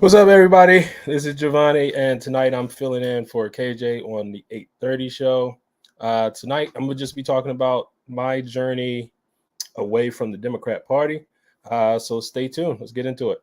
What's up, everybody? This is Jovani, and tonight I'm filling in for KJ on the 8:30 show. Tonight I'm gonna just be talking about my journey away from the Democrat Party. So stay tuned. Let's get into it.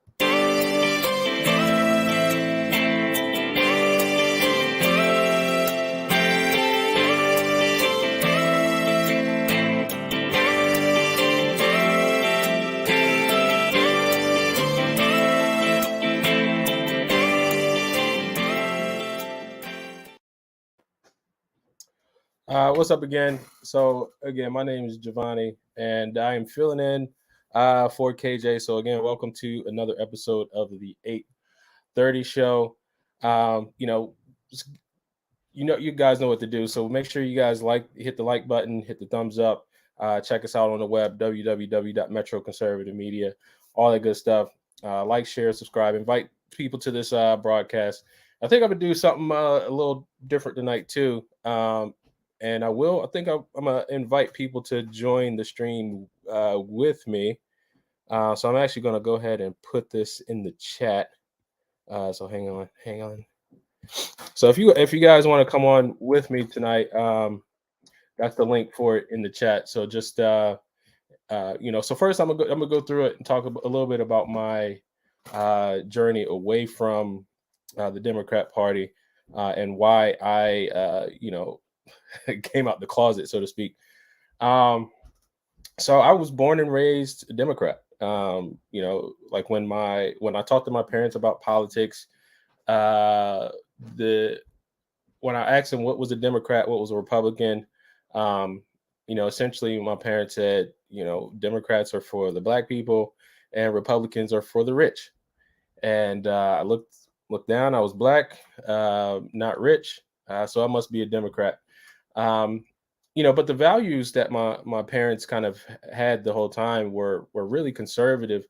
What's up again? So again, my name is Giovanni, and I am filling in for KJ. So again, welcome to another episode of the 8:30 show. Just you guys know what to do. So make sure you guys hit the like button, hit the thumbs up. Check us out on the web, www.metroconservativemedia, all that good stuff. Like, share, subscribe, invite people to this broadcast. I think I'm gonna do something a little different tonight too. And I will. I think I'm gonna invite people to join the stream with me. So I'm actually gonna go ahead and put this in the chat. So hang on. So if you guys want to come on with me tonight, that's the link for it in the chat. So just so first I'm gonna go through it and talk a little bit about my journey away from the Democrat Party and why I came out the closet, so to speak. Um, so I was born and raised a Democrat. Like when I talked to my parents about politics, uh, the when I asked them what was a Democrat, what was a Republican, um, essentially my parents said, Democrats are for the black people and Republicans are for the rich. And I looked down. I was black, not rich, so I must be a Democrat. Um, but the values that my parents kind of had the whole time were really conservative.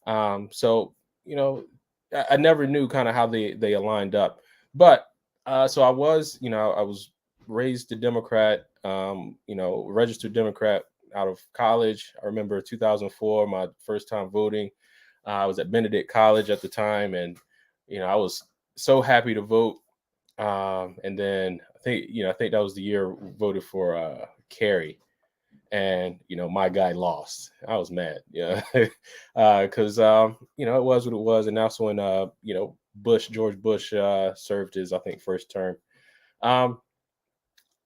So I never knew kind of how they aligned up. But so I was raised a Democrat, registered Democrat out of college. I remember 2004, my first time voting. I was at Benedict College at the time, and I was so happy to vote. And then I think that was the year we voted for Kerry, and my guy lost. I was mad, yeah, because it was what it was, and that's when George Bush served his, I think, first term. Um,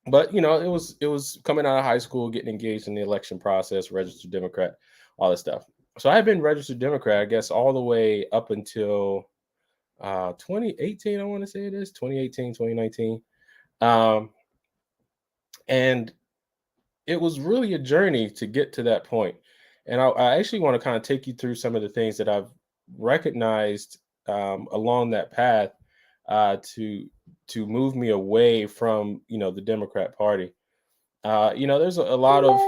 but it was coming out of high school, getting engaged in the election process, registered Democrat, all this stuff. So I had been registered Democrat, I guess, all the way up until 2018. I want to say it is 2018, 2019. Um, and it was really a journey to get to that point. And I actually want to kind of take you through some of the things that I've recognized along that path to move me away from the Democrat Party. There's a lot of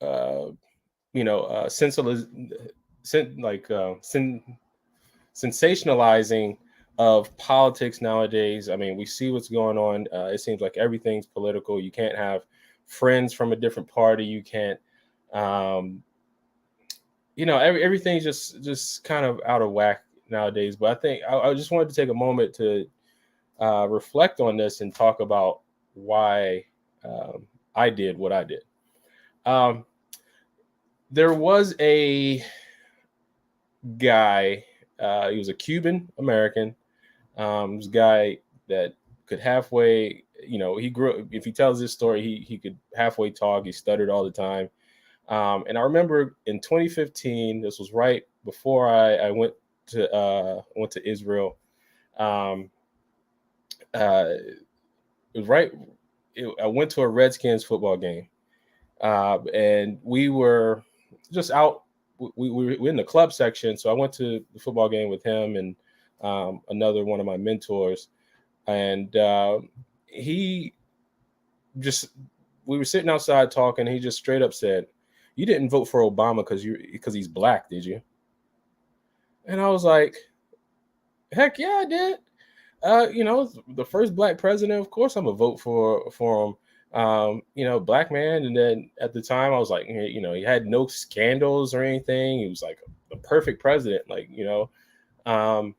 uh, sen- like sen- sensationalizing of politics nowadays. I mean, we see what's going on. It seems like everything's political. You can't have friends from a different party. You can't, um, everything's just kind of out of whack nowadays. But I think I just wanted to take a moment to reflect on this and talk about why I did what I did. Um, there was a guy. He was a Cuban American. This guy that could halfway, he grew. If he tells this story, he could halfway talk. He stuttered all the time. And I remember in 2015, this was right before I went to Israel. Um, uh, it was right. I went to a Redskins football game, and we were just out. We were in the club section, so I went to the football game with him and another one of my mentors, and he just we were sitting outside talking. He just straight up said, "You didn't vote for Obama because he's black, did you?" And I was like, "Heck yeah, I did. The first black president. Of course, I'm gonna vote for him. Black man." And then at the time, I was like, he had no scandals or anything. He was like the perfect president, like. Um,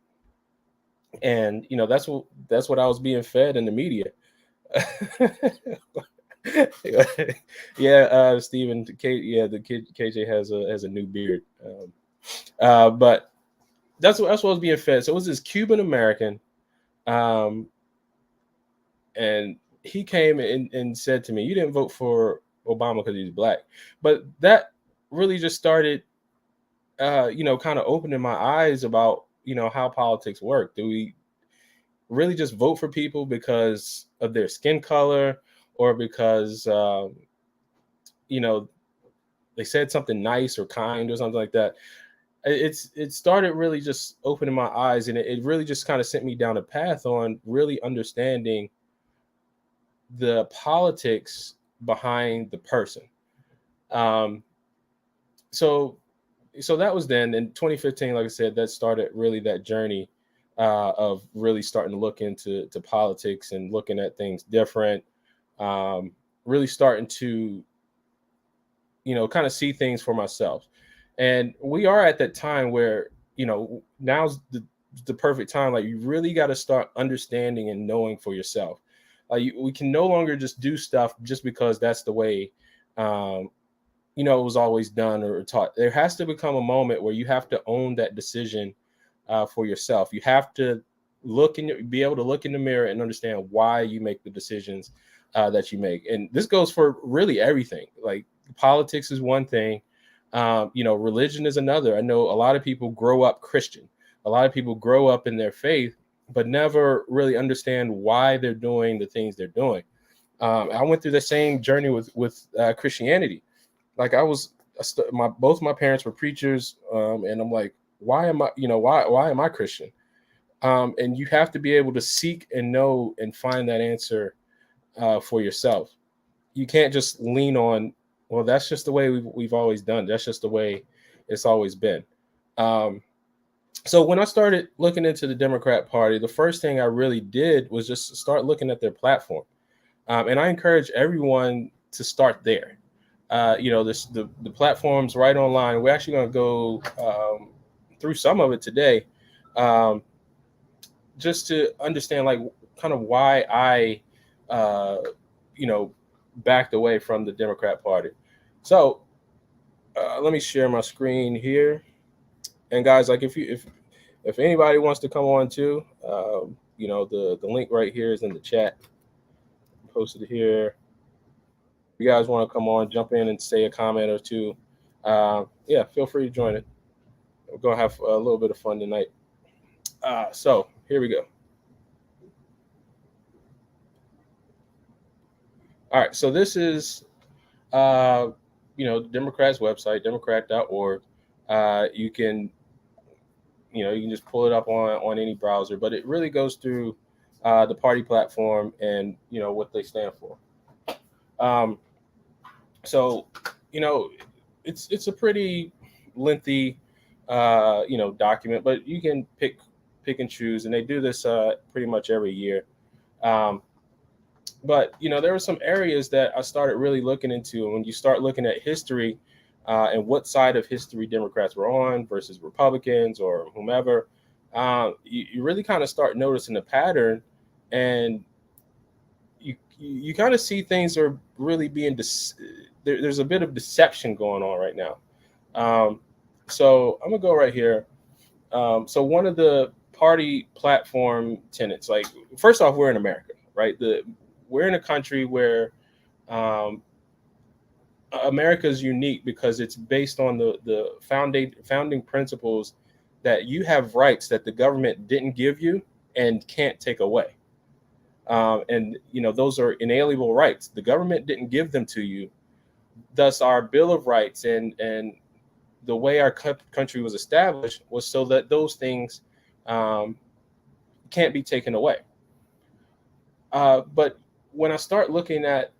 and that's what I was being fed in the media. Yeah, Stephen, yeah, the kid KJ has a new beard. But that's what I was being fed. So it was this Cuban American, um, and he came and said to me, "You didn't vote for Obama because he's black." But that really just started, kind of opening my eyes about how politics work. Do we really just vote for people because of their skin color, or because you know they said something nice or kind or something like that? It started really just opening my eyes, and it really just kind of sent me down a path on really understanding the politics behind the person. Um, so so that was then in 2015. Like I said, that started really that journey of really starting to look into politics and looking at things different. Um, really starting to kind of see things for myself. And we are at that time where now's the perfect time. Like, you really got to start understanding and knowing for yourself. We can no longer just do stuff just because that's the way um, it was always done or taught. There has to become a moment where you have to own that decision for yourself. You have to be able to look in the mirror and understand why you make the decisions that you make. And this goes for really everything. Like, politics is one thing. Religion is another. I know a lot of people grow up Christian. A lot of people grow up in their faith, but never really understand why they're doing the things they're doing. I went through the same journey with Christianity. Like, both my parents were preachers, and I'm like, why am I, why am I Christian? And you have to be able to seek and know and find that answer for yourself. You can't just lean on, well, that's just the way we've always done. That's just the way it's always been. Um, so when I started looking into the Democrat Party, the first thing I really did was just start looking at their platform. And I encourage everyone to start there. The platform's right online. We're actually going to go through some of it today, um, just to understand, like, kind of why I, uh, you know, backed away from the Democrat Party. So let me share my screen here. And guys, like, if anybody wants to come on too, the link right here is in the chat, posted here. If you guys want to come on, jump in and say a comment or two, yeah, feel free to join it. We're gonna have a little bit of fun tonight. So here we go. All right, so this is Democrats website, democrat.org. You can just pull it up on any browser, but it really goes through the party platform and what they stand for. Um, so it's a pretty lengthy document, but you can pick and choose, and they do this pretty much every year. Um, but there were some areas that I started really looking into, and when you start looking at history and what side of history Democrats were on versus Republicans or whomever, you really kind of start noticing the pattern, and you kind of see things are really being there's a bit of deception going on right now. So I'm gonna go right here. So one of the party platform tenets, like, first off, we're in America, right? We're in a country where um, America is unique because it's based on the founding principles that you have rights that the government didn't give you and can't take away. And those are inalienable rights. The government didn't give them to you. Thus, our Bill of Rights and the way our country was established was so that those things um, can't be taken away. But when I start looking at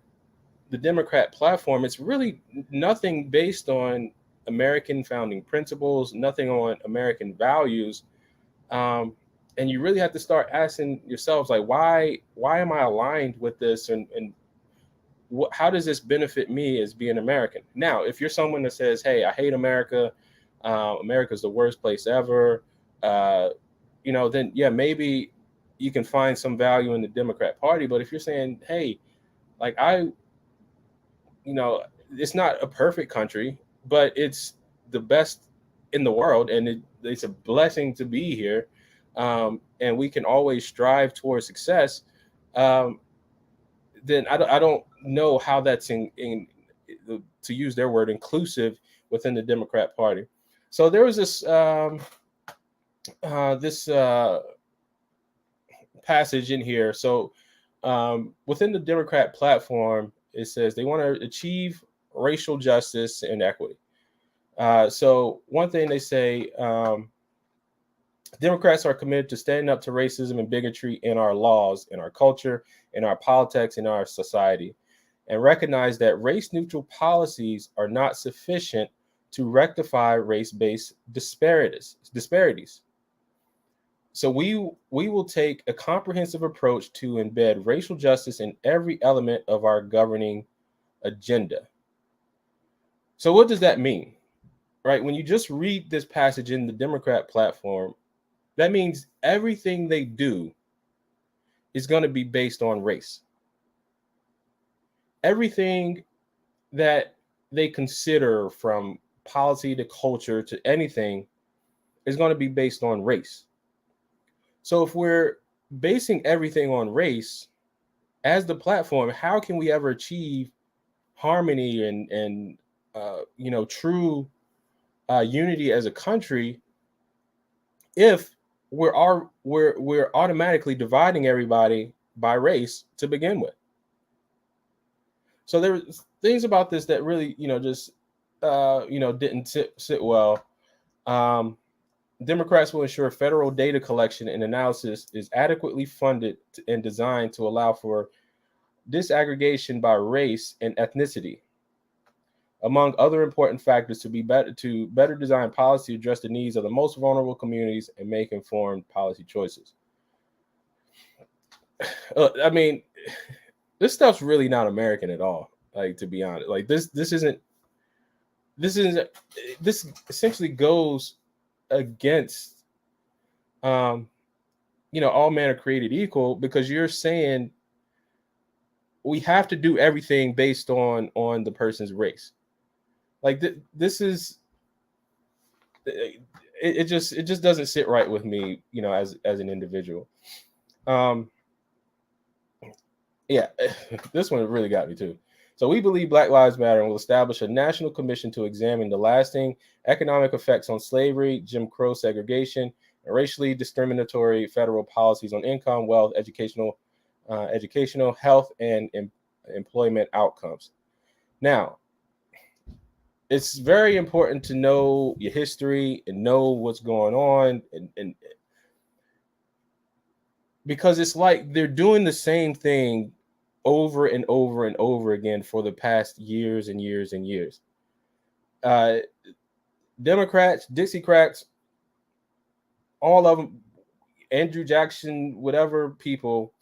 the Democrat platform, it's really nothing based on American founding principles, nothing on American values. And you really have to start asking yourselves, like, why am I aligned with this, and how does this benefit me as being American? Now, if you're someone that says, hey, I hate America, America's the worst place ever, then yeah, maybe you can find some value in the Democrat Party. But if you're saying, hey, like it's not a perfect country, but it's the best in the world, and it's a blessing to be here, and we can always strive towards success. Um, then I don't know how that's to use their word, inclusive within the Democrat Party. So there was this passage in here. So within the Democrat platform, it says they want to achieve racial justice and equity. So one thing they say, Democrats are committed to standing up to racism and bigotry in our laws, in our culture, in our politics, in our society, and recognize that race-neutral policies are not sufficient to rectify race-based disparities. So we will take a comprehensive approach to embed racial justice in every element of our governing agenda. So what does that mean? Right? When you just read this passage in the Democrat platform, that means everything they do is going to be based on race. Everything that they consider, from policy to culture to anything, is going to be based on race. So if we're basing everything on race as the platform, how can we ever achieve harmony and true unity as a country if we're automatically dividing everybody by race to begin with? So there were things about this that really just didn't sit well. Democrats will ensure federal data collection and analysis is adequately funded and designed to allow for disaggregation by race and ethnicity, among other important factors, to better design policy to address the needs of the most vulnerable communities and make informed policy choices. I mean, this stuff's really not American at all. Like, to be honest, like this essentially goes against all men are created equal, because you're saying we have to do everything based on the person's race. Like this is it just doesn't sit right with me, as an individual. Yeah, this one really got me too. So we believe Black Lives Matter and will establish a national commission to examine the lasting economic effects on slavery, Jim Crow segregation, and racially discriminatory federal policies on income, wealth, educational, health, and employment outcomes. Now, it's very important to know your history and know what's going on, and because it's like they're doing the same thing over and over and over again for the past years and years and years. Democrats, Dixiecrats, all of them, Andrew Jackson, whatever people,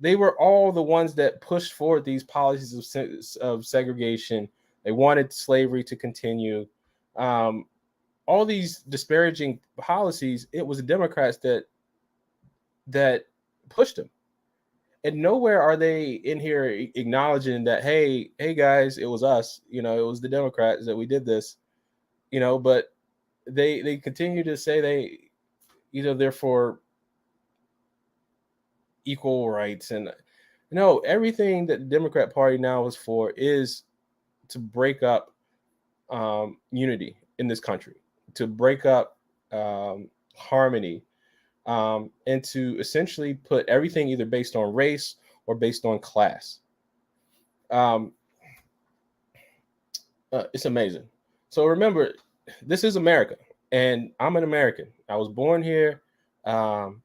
they were all the ones that pushed forward these policies of segregation. They wanted slavery to continue. All these disparaging policies, it was the Democrats that pushed them. And nowhere are they in here acknowledging that, hey guys, it was us, it was the Democrats that we did this, but they continue to say they're for equal rights. And everything that the Democrat Party now is for is to break up unity in this country, to break up harmony, and to essentially put everything either based on race or based on class. It's amazing. So remember, this is America, and I'm an American. I was born here. I'm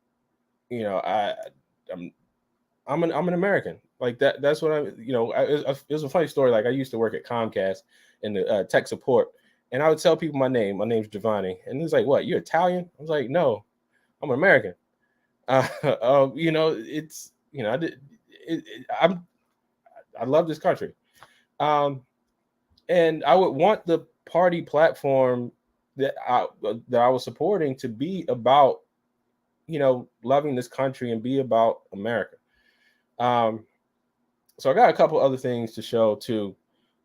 an American. Like that. That's what it was a funny story. Like, I used to work at Comcast in the tech support, and I would tell people my name. My name's Jovani, and he's like, "What? You're Italian?" I was like, "No, I'm an American." It's I love this country, and I would want the party platform that I was supporting to be about loving this country and be about America. So I got a couple other things to show too.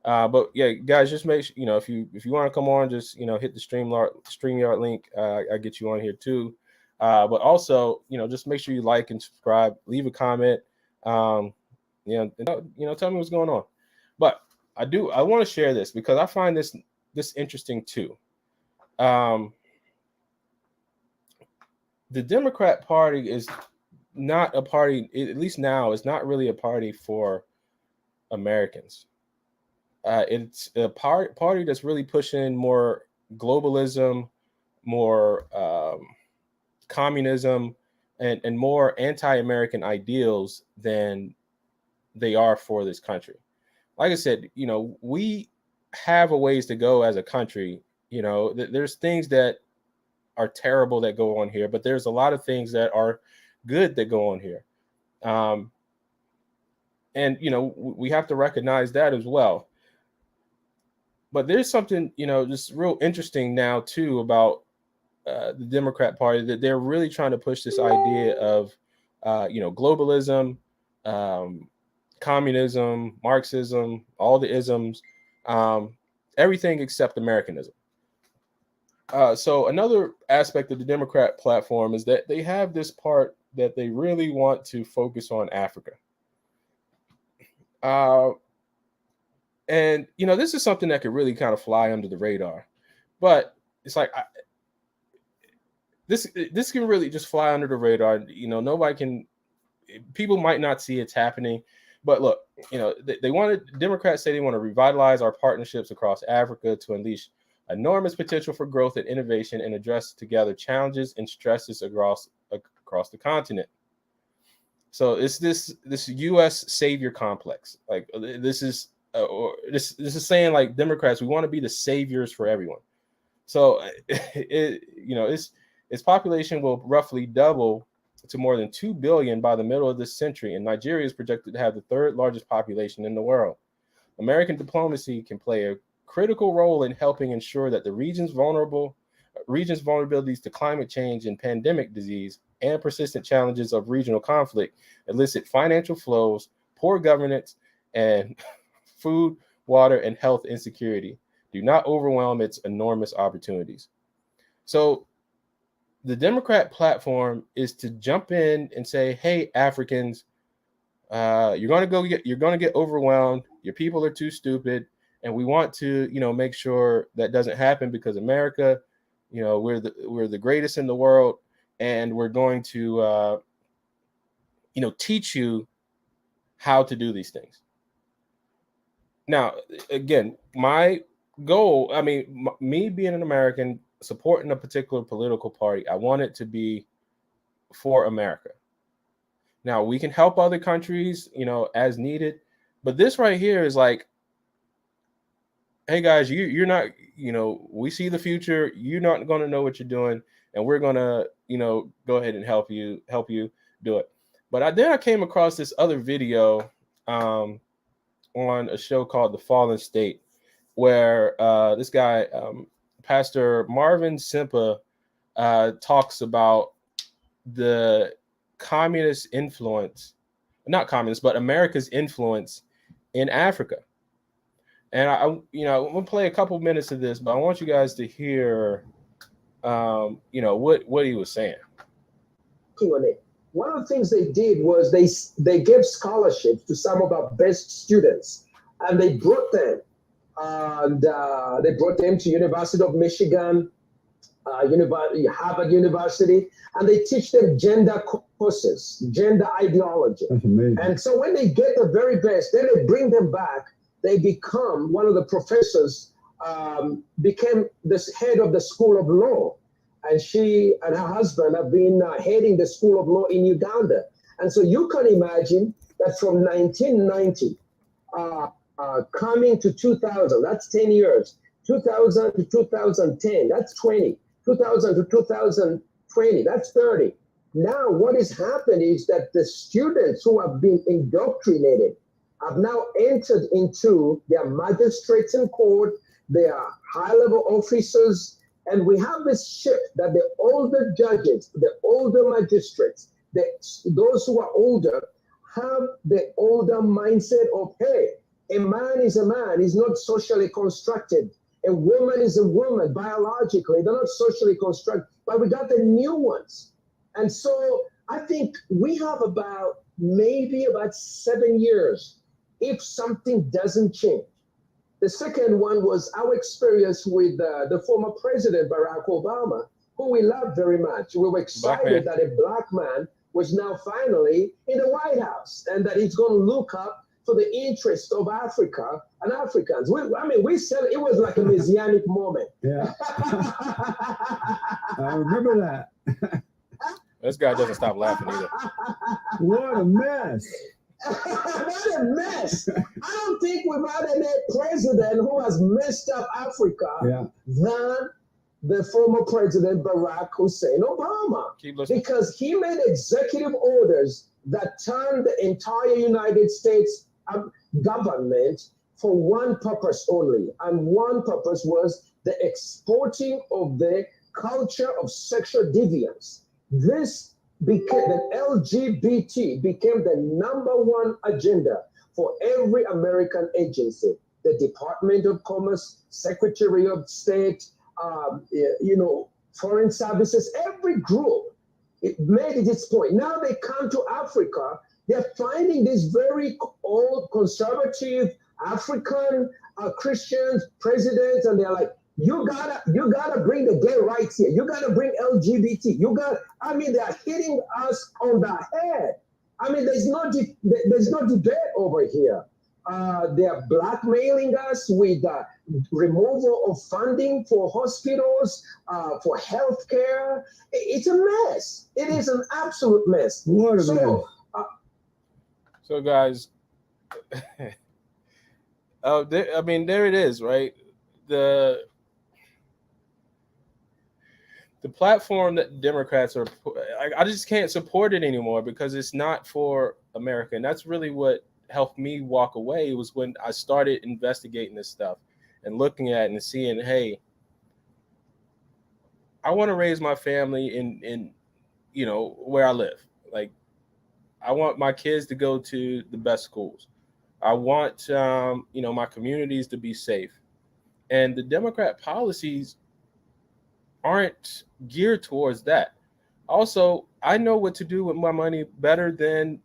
But yeah, guys, just make sure, if you want to come on, just hit the StreamYard link. I get you on here too. But also, just make sure you like and subscribe, leave a comment. Tell me what's going on. But I want to share this because I find this interesting too. The Democrat Party is not a party, at least now, is not really a party for Americans. It's a party that's really pushing more globalism, more communism, and more anti-American ideals than they are for this country. Like I said, we have a ways to go as a country. There's things that are terrible that go on here, but there's a lot of things that are good that go on here. And we have to recognize that as well. But there's something, just real interesting now too about the Democrat Party, that they're really trying to push this idea of, globalism, communism, Marxism, all the isms, everything except Americanism. So another aspect of the Democrat platform is that they have this part that they really want to focus on Africa. And this is something that could really kind of fly under the radar, but it's like this can really just fly under the radar. People might not see it's happening, but look, Democrats say they want to revitalize our partnerships across Africa to unleash enormous potential for growth and innovation and address together challenges and stresses across the continent. So it's this U.S. savior complex. Like this is saying, like, Democrats, we want to be the saviors for everyone. So its population will roughly double to more than 2 billion by the middle of this century, and Nigeria is projected to have the third largest population in the world. American diplomacy can play a critical role in helping ensure that the region's vulnerabilities to climate change and pandemic disease and persistent challenges of regional conflict, illicit financial flows, poor governance, and food, water, and health insecurity do not overwhelm its enormous opportunities. So the Democrat platform is to jump in and say, hey, Africans, you're going to get overwhelmed. Your people are too stupid. And we want to, make sure that doesn't happen, because America, we're the greatest in the world, and we're going to, teach you how to do these things. Now, again, my goal, me being an American, supporting a particular political party, I want it to be for America. Now, we can help other countries, as needed, but this right here is like, hey guys, you're not, we see the future. You're not going to know what you're doing, and we're going to, go ahead and help you do it. But then I came across this other video on a show called The Fallen State, where this guy, Pastor Marvin Simpa, talks about the communist influence, not communist, but America's influence in Africa. And I'm gonna play a couple minutes of this, but I want you guys to hear, what he was saying. One of the things they did was they gave scholarships to some of our best students, and they brought them, to University of Michigan, Harvard University, and they teach them gender courses, gender ideology. And so when they get the very best, then they bring them back. They become, one of the professors became the head of the School of Law. And she and her husband have been heading the School of Law in Uganda. And so you can imagine that from 1990, coming to 2000, that's 10 years, 2000 to 2010, that's 20, 2000 to 2020, that's 30. Now what has happened is that the students who have been indoctrinated have now entered into their magistrates in court, their high-level officers, And we have this shift that the older judges, the older magistrates, those who are older have the older mindset of, hey, a man is a man, he's not socially constructed. A woman is a woman biologically, they're not socially constructed. But we got the new ones. And so I think we have maybe about 7 years if something doesn't change. The second one was our experience with the former president, Barack Obama, who we loved very much. We were excited that a black man was now finally in the White House and that he's going to look up for the interest of Africa and Africans. We said it was like a messianic moment. Yeah. I remember that. This guy doesn't stop laughing either. What a mess. What a mess. I don't think we've had any president who has messed up Africa than the former president Barack Hussein Obama. Because he made executive orders that turned the entire United States government for one purpose only. And one purpose was the exporting of the culture of sexual deviance. This became the LGBT became the #1 agenda for every American agency. The Department of Commerce, Secretary of State, Foreign Services, every group, it made it its point. Now they come to Africa, they're finding these very old conservative African Christians, presidents, and they're like, you gotta bring the gay rights here. You gotta bring LGBT. They're hitting us on the head. There's no debate over here. They're blackmailing us with removal of funding for hospitals, for healthcare. It's a mess. It is an absolute mess. What a mess. So guys, there it is, right? The platform that Democrats are, I just can't support it anymore because it's not for America. And that's really what helped me walk away. It was when I started investigating this stuff and looking at it and seeing, hey, I want to raise my family in where I live. Like, I want my kids to go to the best schools. I want, my communities to be safe. And the Democrat policies aren't geared towards that. Also, I know what to do with my money better than,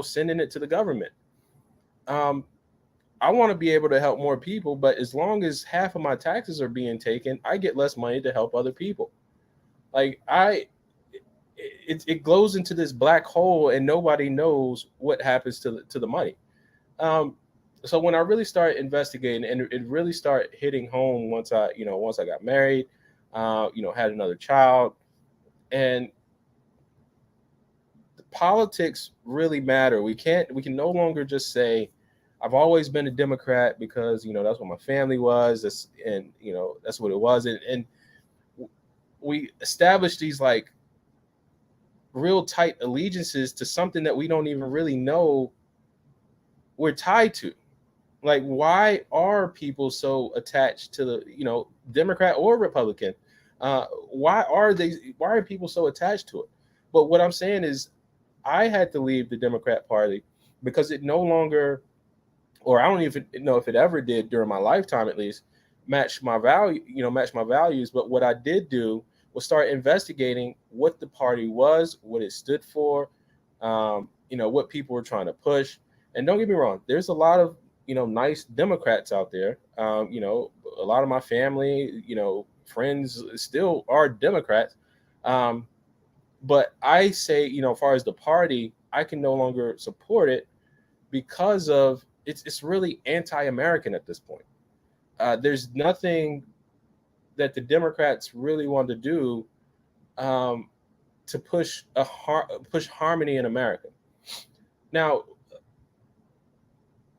sending it to the government. I want to be able to help more people, but as long as half of my taxes are being taken, I get less money to help other people. Like it goes into this black hole and nobody knows what happens to the money. So when I really started investigating, and it really started hitting home once I got married, had another child, and the politics really matter. We can no longer just say, I've always been a Democrat because, that's what my family was. That's what it was. And we established these like real tight allegiances to something that we don't even really know we're tied to. Like, why are people so attached to the, Democrat or Republican? Why are people so attached to it? But what I'm saying is I had to leave the Democrat Party because it no longer, or I don't even know if it ever did during my lifetime, at least, match my values. But what I did do was start investigating what the party was, what it stood for, what people were trying to push. And don't get me wrong, there's a lot of, nice Democrats out there. A lot of my family, friends still are Democrats. But I say, as far as the party, I can no longer support it because of it's really anti-American at this point. There's nothing that the Democrats really want to do to push harmony in America. Now,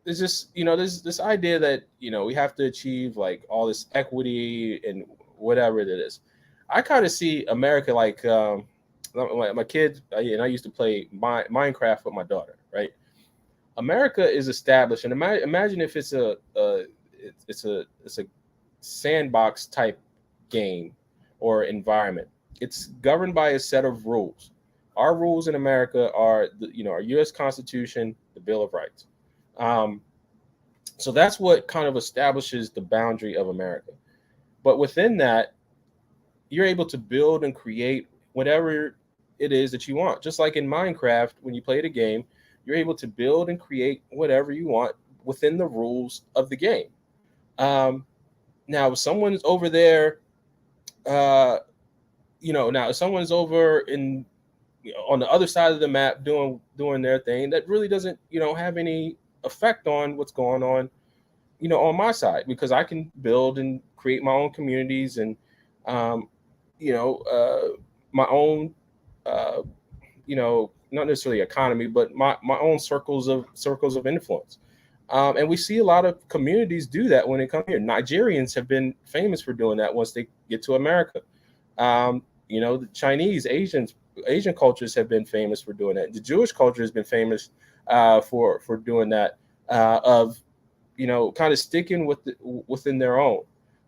there's just there's this idea that we have to achieve like all this equity and whatever it is. I kind of see America like my kids, and I used to play Minecraft with my daughter, right? America is established, and imagine if it's a sandbox type game or environment. It's governed by a set of rules. Our rules in America are, our U.S. Constitution, the Bill of Rights. So that's what kind of establishes the boundary of America. But within that, you're able to build and create whatever it is that you want. Just like in Minecraft, when you play the game, you're able to build and create whatever you want within the rules of the game. Now, if someone's over there, now if someone's over in on the other side of the map doing their thing, that really doesn't have any effect on what's going on on my side, because I can build and create my own communities and my own not necessarily economy, but my own circles of influence. And we see a lot of communities do that when they come here. Nigerians have been famous for doing that once they get to America. The Chinese, Asian cultures have been famous for doing that. The Jewish culture has been famous for doing that, of kind of sticking within their own.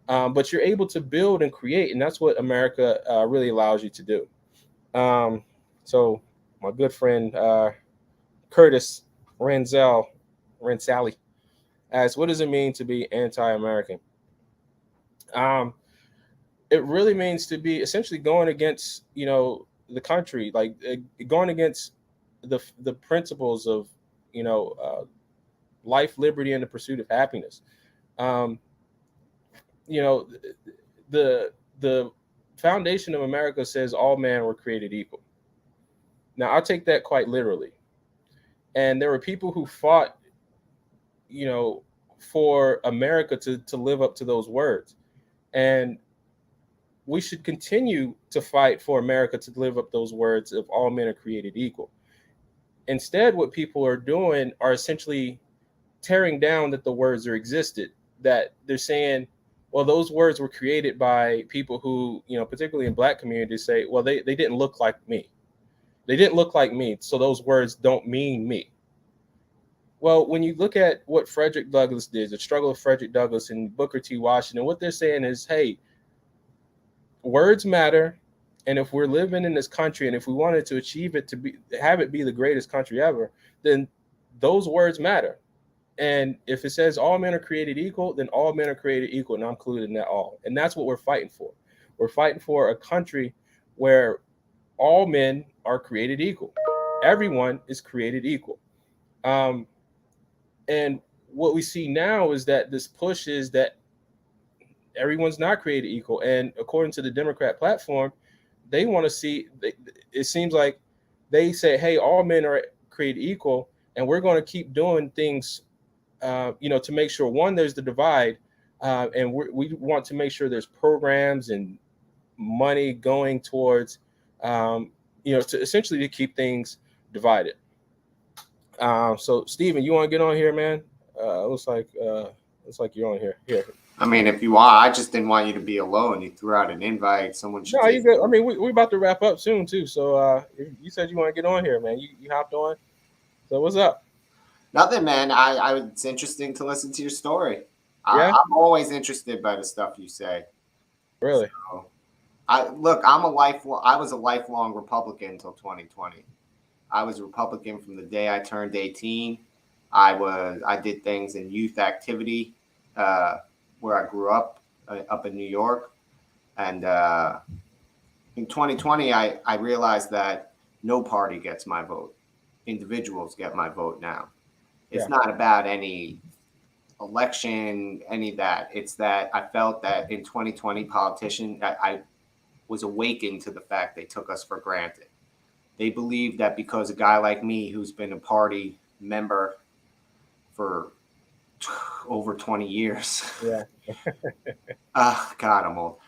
But you're able to build and create, and that's what America really allows you to do. So my good friend Curtis Ransali asks, what does it mean to be anti-American? It really means to be essentially going against the country, like going against the principles of life, liberty, and the pursuit of happiness. The foundation of America says all men were created equal. Now, I take that quite literally. And there were people who fought, for America to live up to those words. And we should continue to fight for America to live up those words of all men are created equal. Instead, what people are doing are essentially tearing down that the words are existed, that they're saying, well, those words were created by people who, particularly in Black communities, say, well, they didn't look like me. They didn't look like me, so those words don't mean me. Well, when you look at what Frederick Douglass did, the struggle of Frederick Douglass and Booker T. Washington, what they're saying is, hey, words matter. And if we're living in this country, and if we wanted to achieve it, have it be the greatest country ever, then those words matter. And if it says all men are created equal, then all men are created equal, and I'm included in that all. And that's what we're fighting for. We're fighting for a country where all men are created equal. Everyone is created equal. And what we see now is that this push is that everyone's not created equal. And according to the Democrat platform, they want to see, it seems like they say, hey, all men are created equal, and we're going to keep doing things to make sure, one, there's the divide, and we want to make sure there's programs and money going towards, to essentially to keep things divided. So, Stephen, you want to get on here, man? Looks like you're on here. Here. I mean, if you want, I just didn't want you to be alone. You threw out an invite. Someone should. No, you good. I mean, we're about to wrap up soon too. So, you said you want to get on here, man. You hopped on. So, what's up? Nothing, man. It's interesting to listen to your story. Yeah? I'm always interested by the stuff you say. Really? So, I was a lifelong Republican until 2020. I was a Republican from the day I turned 18. I did things in youth activity where I grew up in New York. And in 2020, I realized that no party gets my vote. Individuals get my vote now. It's not about any election, any of that. It's that I felt that in 2020, politicians, I was awakened to the fact they took us for granted. They believed that because a guy like me, who's been a party member for over 20 years. Yeah. God, I'm old.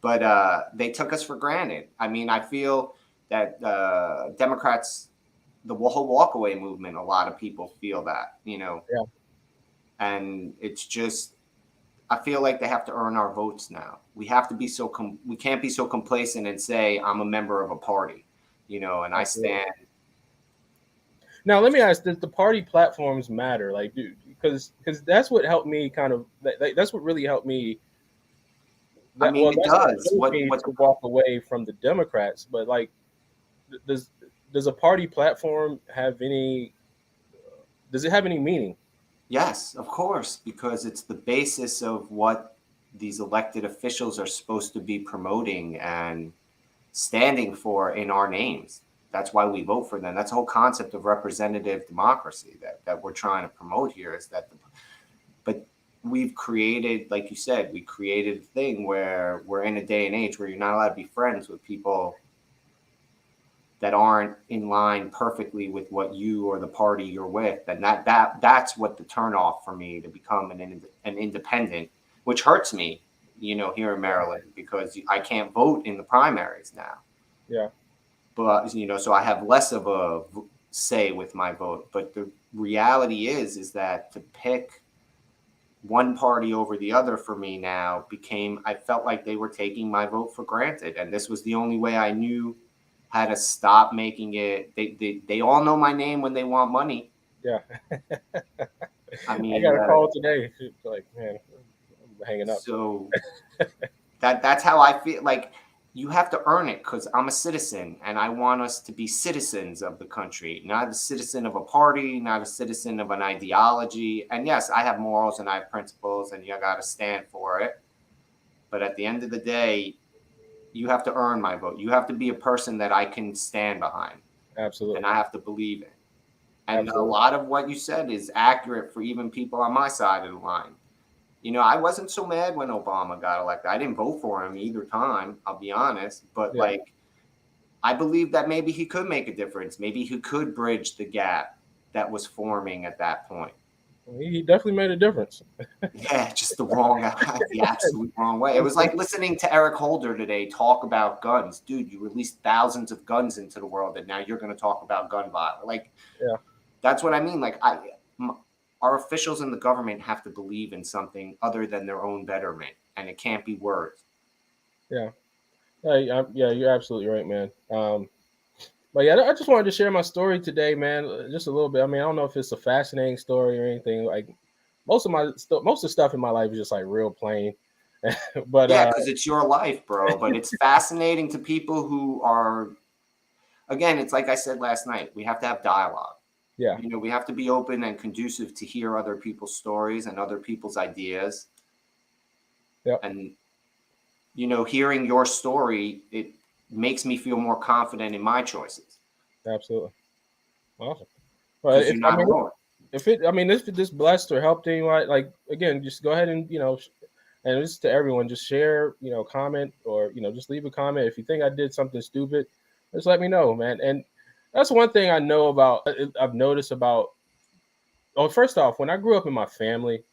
But they took us for granted. I mean, I feel that Democrats, the whole walkaway movement, a lot of people feel that, Yeah. And it's just, I feel like they have to earn our votes now. We have to be we can't be so complacent and say I'm a member of a party, and I stand. Now, let me ask: does the party platforms matter? Like, because that's what helped me kind of. That's what really helped me I mean, it does. What to walk away from the Democrats, but like, does a party platform have any? Does it have any meaning? Yes, of course, because it's the basis of what these elected officials are supposed to be promoting and standing for in our names. That's why we vote for them. That's the whole concept of representative democracy that we're trying to promote here is that, but we've created, like you said, we created a thing where we're in a day and age where you're not allowed to be friends with people that aren't in line perfectly with what you or the party you're with. And that's what the turnoff for me to become an independent, which hurts me, here in Maryland, because I can't vote in the primaries now. Yeah. But, so I have less of a say with my vote. But the reality is that to pick one party over the other for me now I felt like they were taking my vote for granted. And this was the only way I knew how to stop making it. They all know my name when they want money. Yeah. I mean, I got a call today. It's like, man, I'm hanging up. So that's how I feel. Like, you have to earn it because I'm a citizen and I want us to be citizens of the country, not a citizen of a party, not a citizen of an ideology. And yes, I have morals and I have principles and you got to stand for it. But at the end of the day, you have to earn my vote. You have to be a person that I can stand behind. Absolutely. And I have to believe in. And Absolutely. a lot of what you said is accurate for even people on my side of the line. I wasn't so mad when Obama got elected. I didn't vote for him either time, I'll be honest. But I believe that maybe he could make a difference. Maybe he could bridge the gap that was forming at that point. He definitely made a difference. Yeah, just the absolute wrong way. It was like listening to Eric Holder today talk about guns. Dude, you released thousands of guns into the world, and now you're going to talk about gun violence. Like, yeah, that's what I mean. Like, our officials in the government have to believe in something other than their own betterment, and it can't be words. Yeah, you're absolutely right, man. But yeah, I just wanted to share my story today, man. Just a little bit. I mean, I don't know if it's a fascinating story or anything. Like most of the stuff in my life is just like real plain. But yeah, because it's your life, bro. But it's fascinating to people who are. Again, it's like I said last night. We have to have dialogue. Yeah. We have to be open and conducive to hear other people's stories and other people's ideas. Yeah. And hearing your story, it makes me feel more confident in my choices. Absolutely. Awesome. Well, if this blessed or helped anyone, like again, just go ahead and and this is to everyone, just share, comment, or just leave a comment. If you think I did something stupid, just let me know, man. And that's one thing I've noticed about. Oh, first off, when I grew up in my family,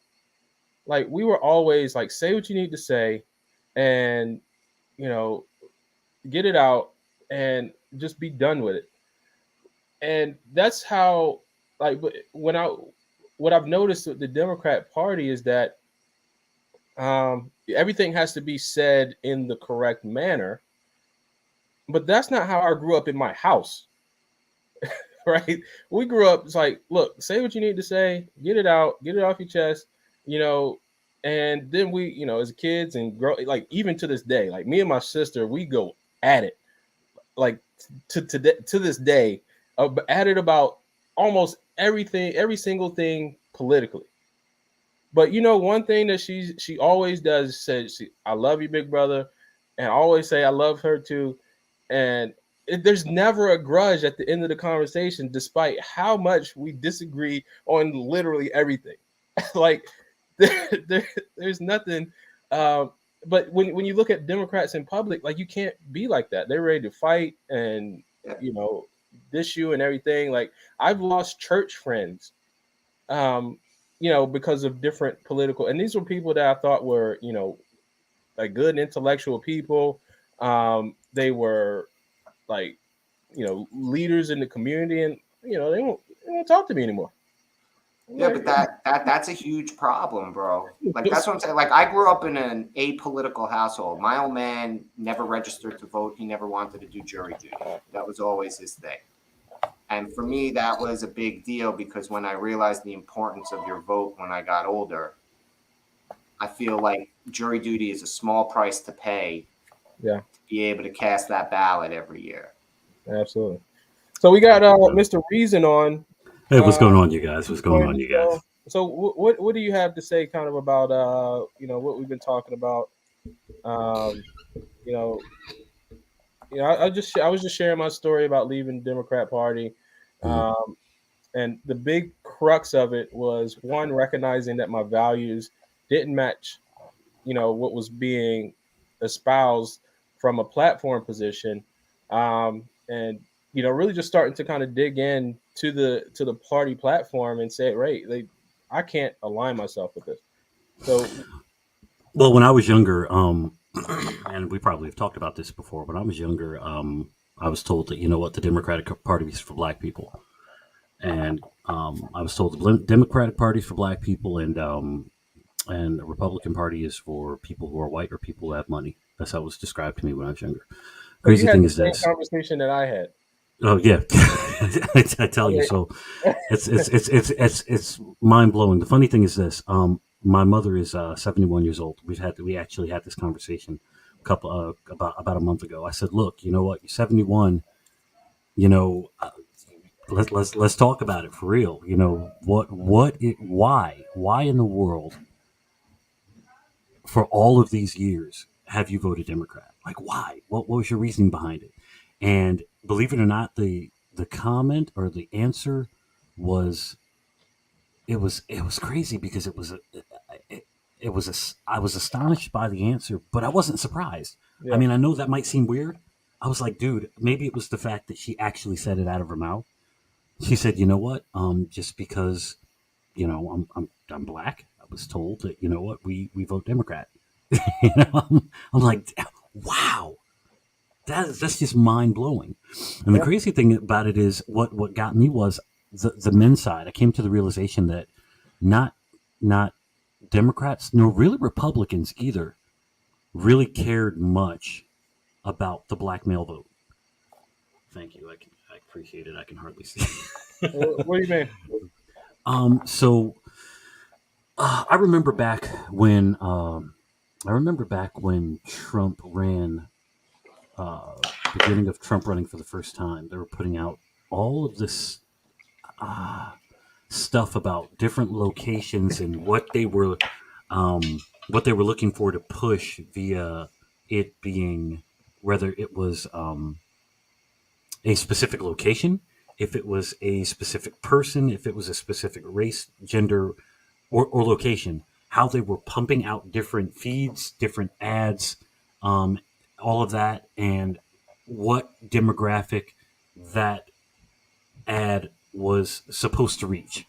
like we were always like, say what you need to say, and get it out, and just be done with it. And that's how, like, what I've noticed with the Democrat Party is that everything has to be said in the correct manner, but that's not how I grew up in my house. Right? We grew up, it's like, look, say what you need to say, get it out, get it off your chest, and then we, as kids and grow, like even to this day, like me and my sister, we go at it, like to this day, at it about almost everything, every single thing politically. But one thing that she always does is say, I love you, big brother, and I always say I love her too. And there's never a grudge at the end of the conversation, despite how much we disagree on literally everything. Like there's nothing. But when you look at Democrats in public, like you can't be like that. They're ready to fight and diss you and everything. Like I've lost church friends, because of different political. And these were people that I thought were, like good intellectual people. They were like, leaders in the community, and they won't talk to me anymore. Yeah, but that's a huge problem, bro. Like that's what I'm saying. Like I grew up in an apolitical household. My old man never registered to vote. He never wanted to do jury duty. That was always his thing. And for me, that was a big deal because when I realized the importance of your vote when I got older, I feel like jury duty is a small price to pay. Yeah. To be able to cast that ballot every year. Absolutely. So we got Mr. Reason on. Hey, what's going on, you guys? What's going on, you guys? So what do you have to say, kind of about what we've been talking about? I was just sharing my story about leaving the Democrat Party, and the big crux of it was, one, recognizing that my values didn't match, what was being espoused from a platform position, and really just starting to kind of dig in to the party platform and say, right, I can't align myself with this. So, well, when I was younger, and we probably have talked about this before. When I was younger, I was told that the Democratic Party is for Black people, and I was told the Democratic Party is for Black people, and the Republican Party is for people who are white or people who have money. That's how it was described to me when I was younger. Crazy thing is this conversation that I had. Oh yeah, I tell you. So it's mind blowing. The funny thing is this: my mother is 71 years old. We actually had this conversation about a month ago. I said, look, you know what? You're 71. Let's talk about it for real. Why in the world, for all of these years, have you voted Democrat? Like, why? What was your reasoning behind it? And believe it or not, the comment or the answer was crazy, because I was astonished by the answer, but I wasn't surprised. Yeah. I mean, I know that might seem weird. I was like, dude, maybe it was the fact that she actually said it out of her mouth. She said, you know what? Just because, I'm Black, I was told that, we vote Democrat. I'm like, wow. That's just mind blowing. And the crazy thing about it is what got me was the men's side. I came to the realization that not Democrats nor really Republicans either really cared much about the Black male vote. Thank you. I appreciate it. I can hardly see. What do you mean? So I remember back when Trump ran. Beginning of Trump running for the first time, they were putting out all of this stuff about different locations and what they were looking for to push via it being, whether it was a specific location, if it was a specific person, if it was a specific race, gender, or location, how they were pumping out different feeds, different ads, all of that, and what demographic that ad was supposed to reach.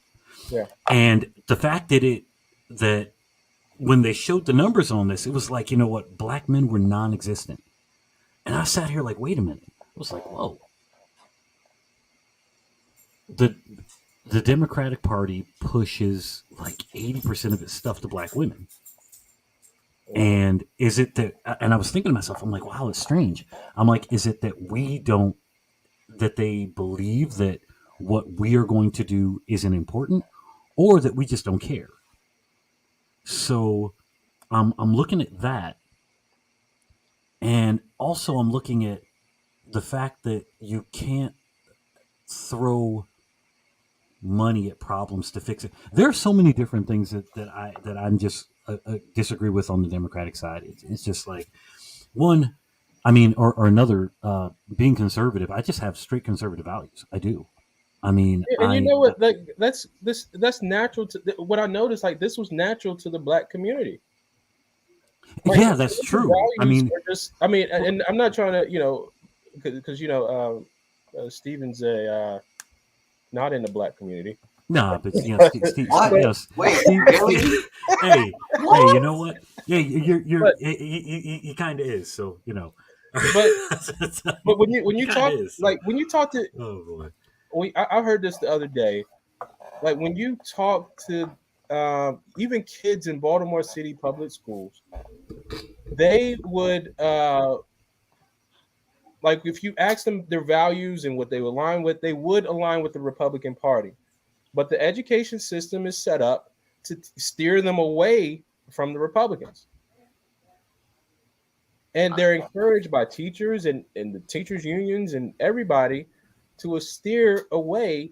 Yeah. And the fact that when they showed the numbers on this, it was like, Black men were non-existent. And I sat here like, wait a minute. I was like, whoa. The Democratic Party pushes like 80% of its stuff to Black women. And is it that, and I was thinking to myself, I'm like, wow, it's strange. I'm like, is it that that they believe that what we are going to do isn't important, or that we just don't care? So I'm looking at that. And also I'm looking at the fact that you can't throw money at problems to fix it. There are so many different things that I'm just disagree with on the Democratic side. It's just like, one, I mean, or another, being conservative. I just have straight conservative values. I do. I mean, and you know what? Like that's natural to what I noticed. Like this was natural to the Black community. Like, yeah, that's true. I mean, and I'm not trying to, because Steven's not in the Black community. Nah, but Steve, really? Hey, you know what? Yeah, he kind of is. So but when you talk when you talk to, oh boy, I heard this the other day. Like when you talk to even kids in Baltimore City public schools, they would like if you ask them their values and what they align with, they would align with the Republican Party. But the education system is set up to steer them away from the Republicans. And they're encouraged by teachers and the teachers unions and everybody to steer away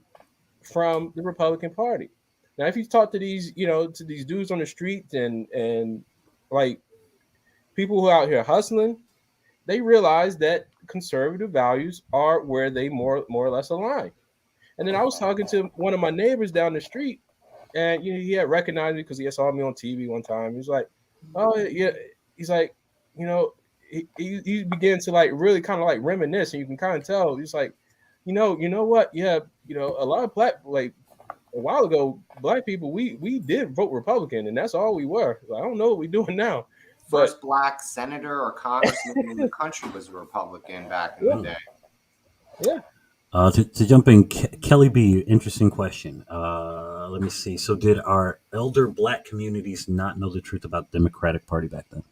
from the Republican Party. Now, if you talk to these, to these dudes on the street and like people who are out here hustling, they realize that conservative values are where they more or less align. And then I was talking to one of my neighbors down the street, and he had recognized me because he had saw me on TV one time. He was like, "Oh yeah," he's like, he began to like really kind of like reminisce, and you can kind of tell he's like, you know what? Yeah, a lot of like a while ago, black people we did vote Republican, and that's all we were. I don't know what we're doing now. First black senator or congressman in the country was a Republican back in the day. Yeah. To jump in, Kelly B, interesting question. Let me see. So, did our elder black communities not know the truth about the Democratic Party back then?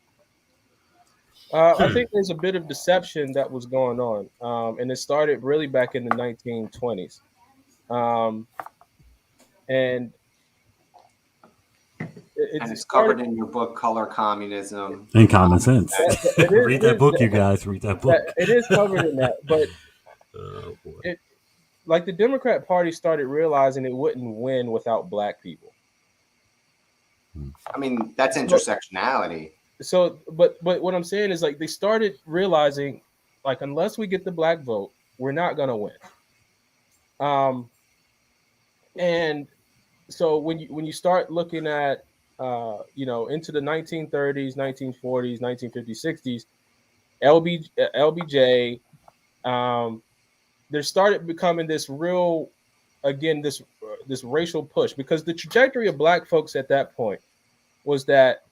I think there's a bit of deception that was going on, and it started really back in the 1920s. And it's covered in your book, Color Communism and Common Sense. Read that book, you guys. Read that book. It is covered in that, but like the Democrat Party started realizing it wouldn't win without black people. I mean, that's intersectionality. So, but what I'm saying is like they started realizing, like, unless we get the black vote, we're not gonna win. And so when you start looking at into the 1930s, 1940s, 1950s, 60s, LBJ, there started becoming this real, again, this racial push, because the trajectory of black folks at that point was that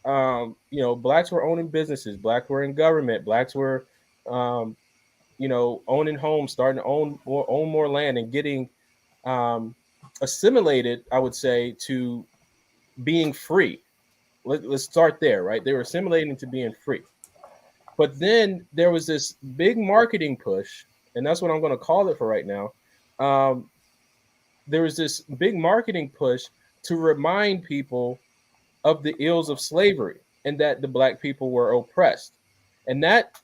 blacks were owning businesses, blacks were in government, blacks were owning homes, starting to own more land, and getting assimilated, I would say, to being free. Let's start there, right? They were assimilating to being free. But then there was this big marketing push, and that's what I'm going to call it for right now. There was this big marketing push to remind people of the ills of slavery and that the black people were oppressed. And that,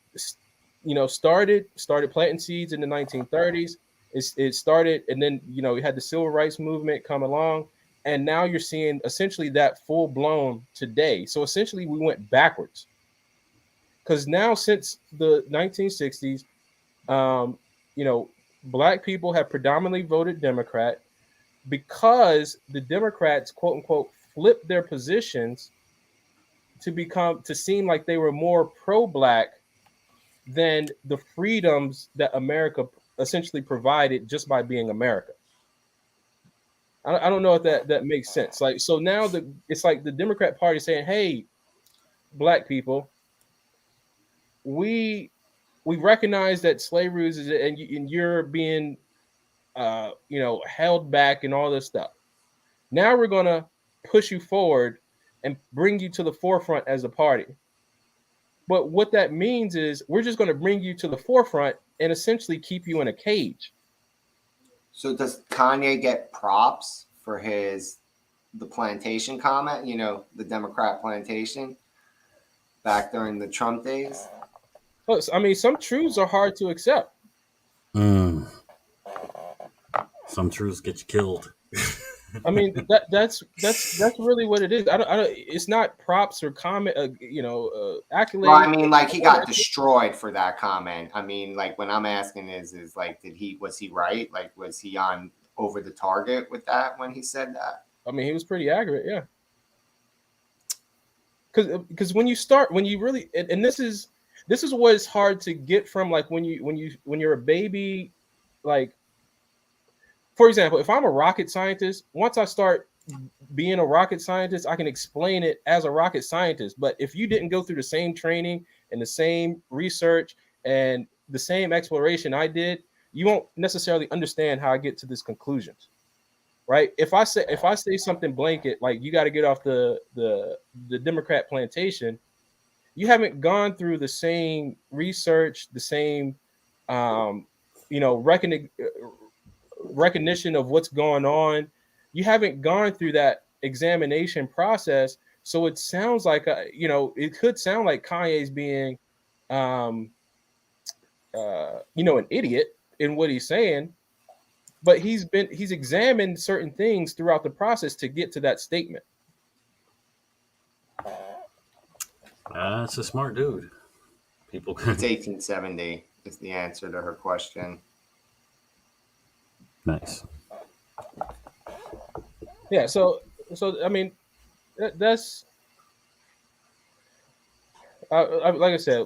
started planting seeds in the 1930s. It started, and then, you had the civil rights movement come along, and now you're seeing essentially that full blown today. So essentially we went backwards, because now since the 1960s, black people have predominantly voted Democrat because the Democrats, quote unquote, flipped their positions to seem like they were more pro-black than the freedoms that America essentially provided just by being America. I don't know if that makes sense. Like, so now it's like the Democrat Party saying, "Hey, black people, we recognize that slavery is, and you're being held back and all this stuff. Now we're gonna push you forward and bring you to the forefront as a party. But what that means is we're just going to bring you to the forefront and essentially keep you in a cage." So does Kanye get props for the plantation comment, the Democrat plantation back during the Trump days? Well, I mean, some truths are hard to accept. Some truths get you killed. I mean, that's really what it is. I don't. It's not props or comment. Accolades. Well, I mean, like, he got destroyed for that comment. I mean, like, when I'm asking is like, was he right? Like, was he on over the target with that when he said that? I mean, he was pretty accurate, yeah. Because when you really, and this is what is hard to get from, like, when you're a baby, like. For example, if I'm a rocket scientist, once I start being a rocket scientist, I can explain it as a rocket scientist. But if you didn't go through the same training and the same research and the same exploration I did, you won't necessarily understand how I get to this conclusion, right? If I say something blanket, like, you got to get off the Democrat plantation, you haven't gone through the same research, the same recognition of what's going on. You haven't gone through that examination process So it sounds like it could sound like Kanye's being an idiot in what he's saying, but he's examined certain things throughout the process to get to that statement. That's a smart dude. People It's 1870 is the answer to her question. Nice. Yeah, so I mean, that's like I said,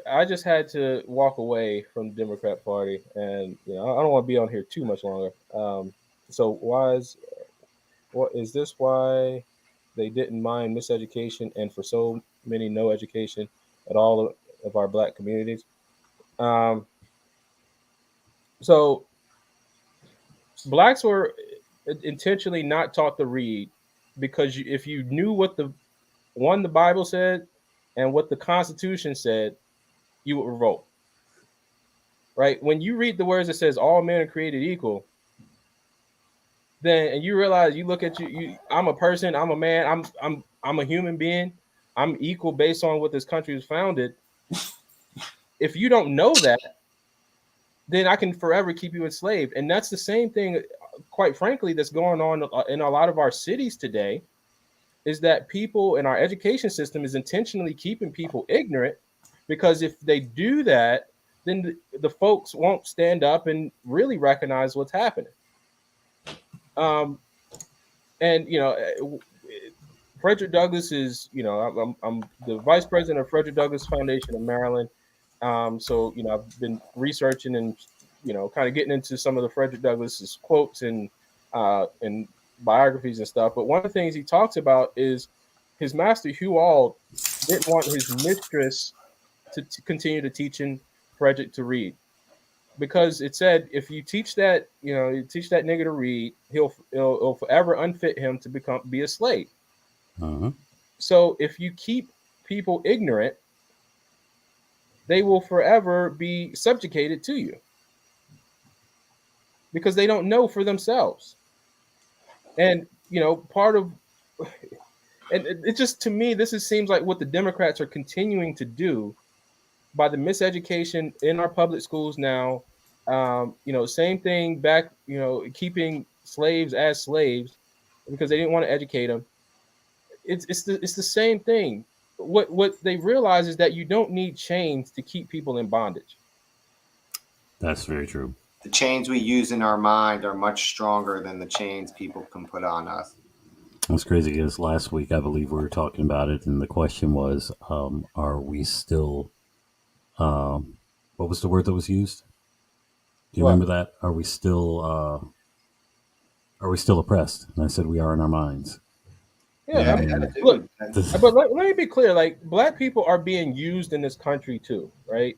I just had to walk away from the Democrat Party, and I don't want to be on here too much longer. So what is this? Why they didn't mind miseducation and for so many no education at all of our black communities? So blacks were intentionally not taught to read because if you knew what the Bible said and what the Constitution said, you would revolt. Right? When you read the words that says all men are created equal, then and you realize you look at I'm a person, I'm a man, I'm a human being, I'm equal based on what this country was founded. If you don't know that, then I can forever keep you enslaved. And that's the same thing, quite frankly, that's going on in a lot of our cities today, is that people in our education system is intentionally keeping people ignorant, because if they do that, then the folks won't stand up and really recognize what's happening. And Frederick Douglass is, I'm the vice president of Frederick Douglass Foundation in Maryland. So I've been researching and kind of getting into some of the Frederick Douglass's quotes and biographies and stuff. But one of the things he talks about is his master Hugh Auld didn't want his mistress to continue to teaching Frederick to read, because it said if you teach that nigger to read, it'll forever unfit him to be a slave. Uh-huh. So if you keep people ignorant, they will forever be subjugated to you because they don't know for themselves. And part of and it just, to me, seems like what the Democrats are continuing to do by the miseducation in our public schools now. Same thing back, keeping slaves as slaves because they didn't want to educate them. It's the same thing. What they realize is that you don't need chains to keep people in bondage. That's very true. The chains we use in our mind are much stronger than the chains people can put on us. What's crazy is last week, I believe we were talking about it, and the question was, are we still, what was the word that was used? Do you remember that? Are we still oppressed? And I said, we are in our minds. Yeah. Look, but let me be clear. Like, black people are being used in this country too, right?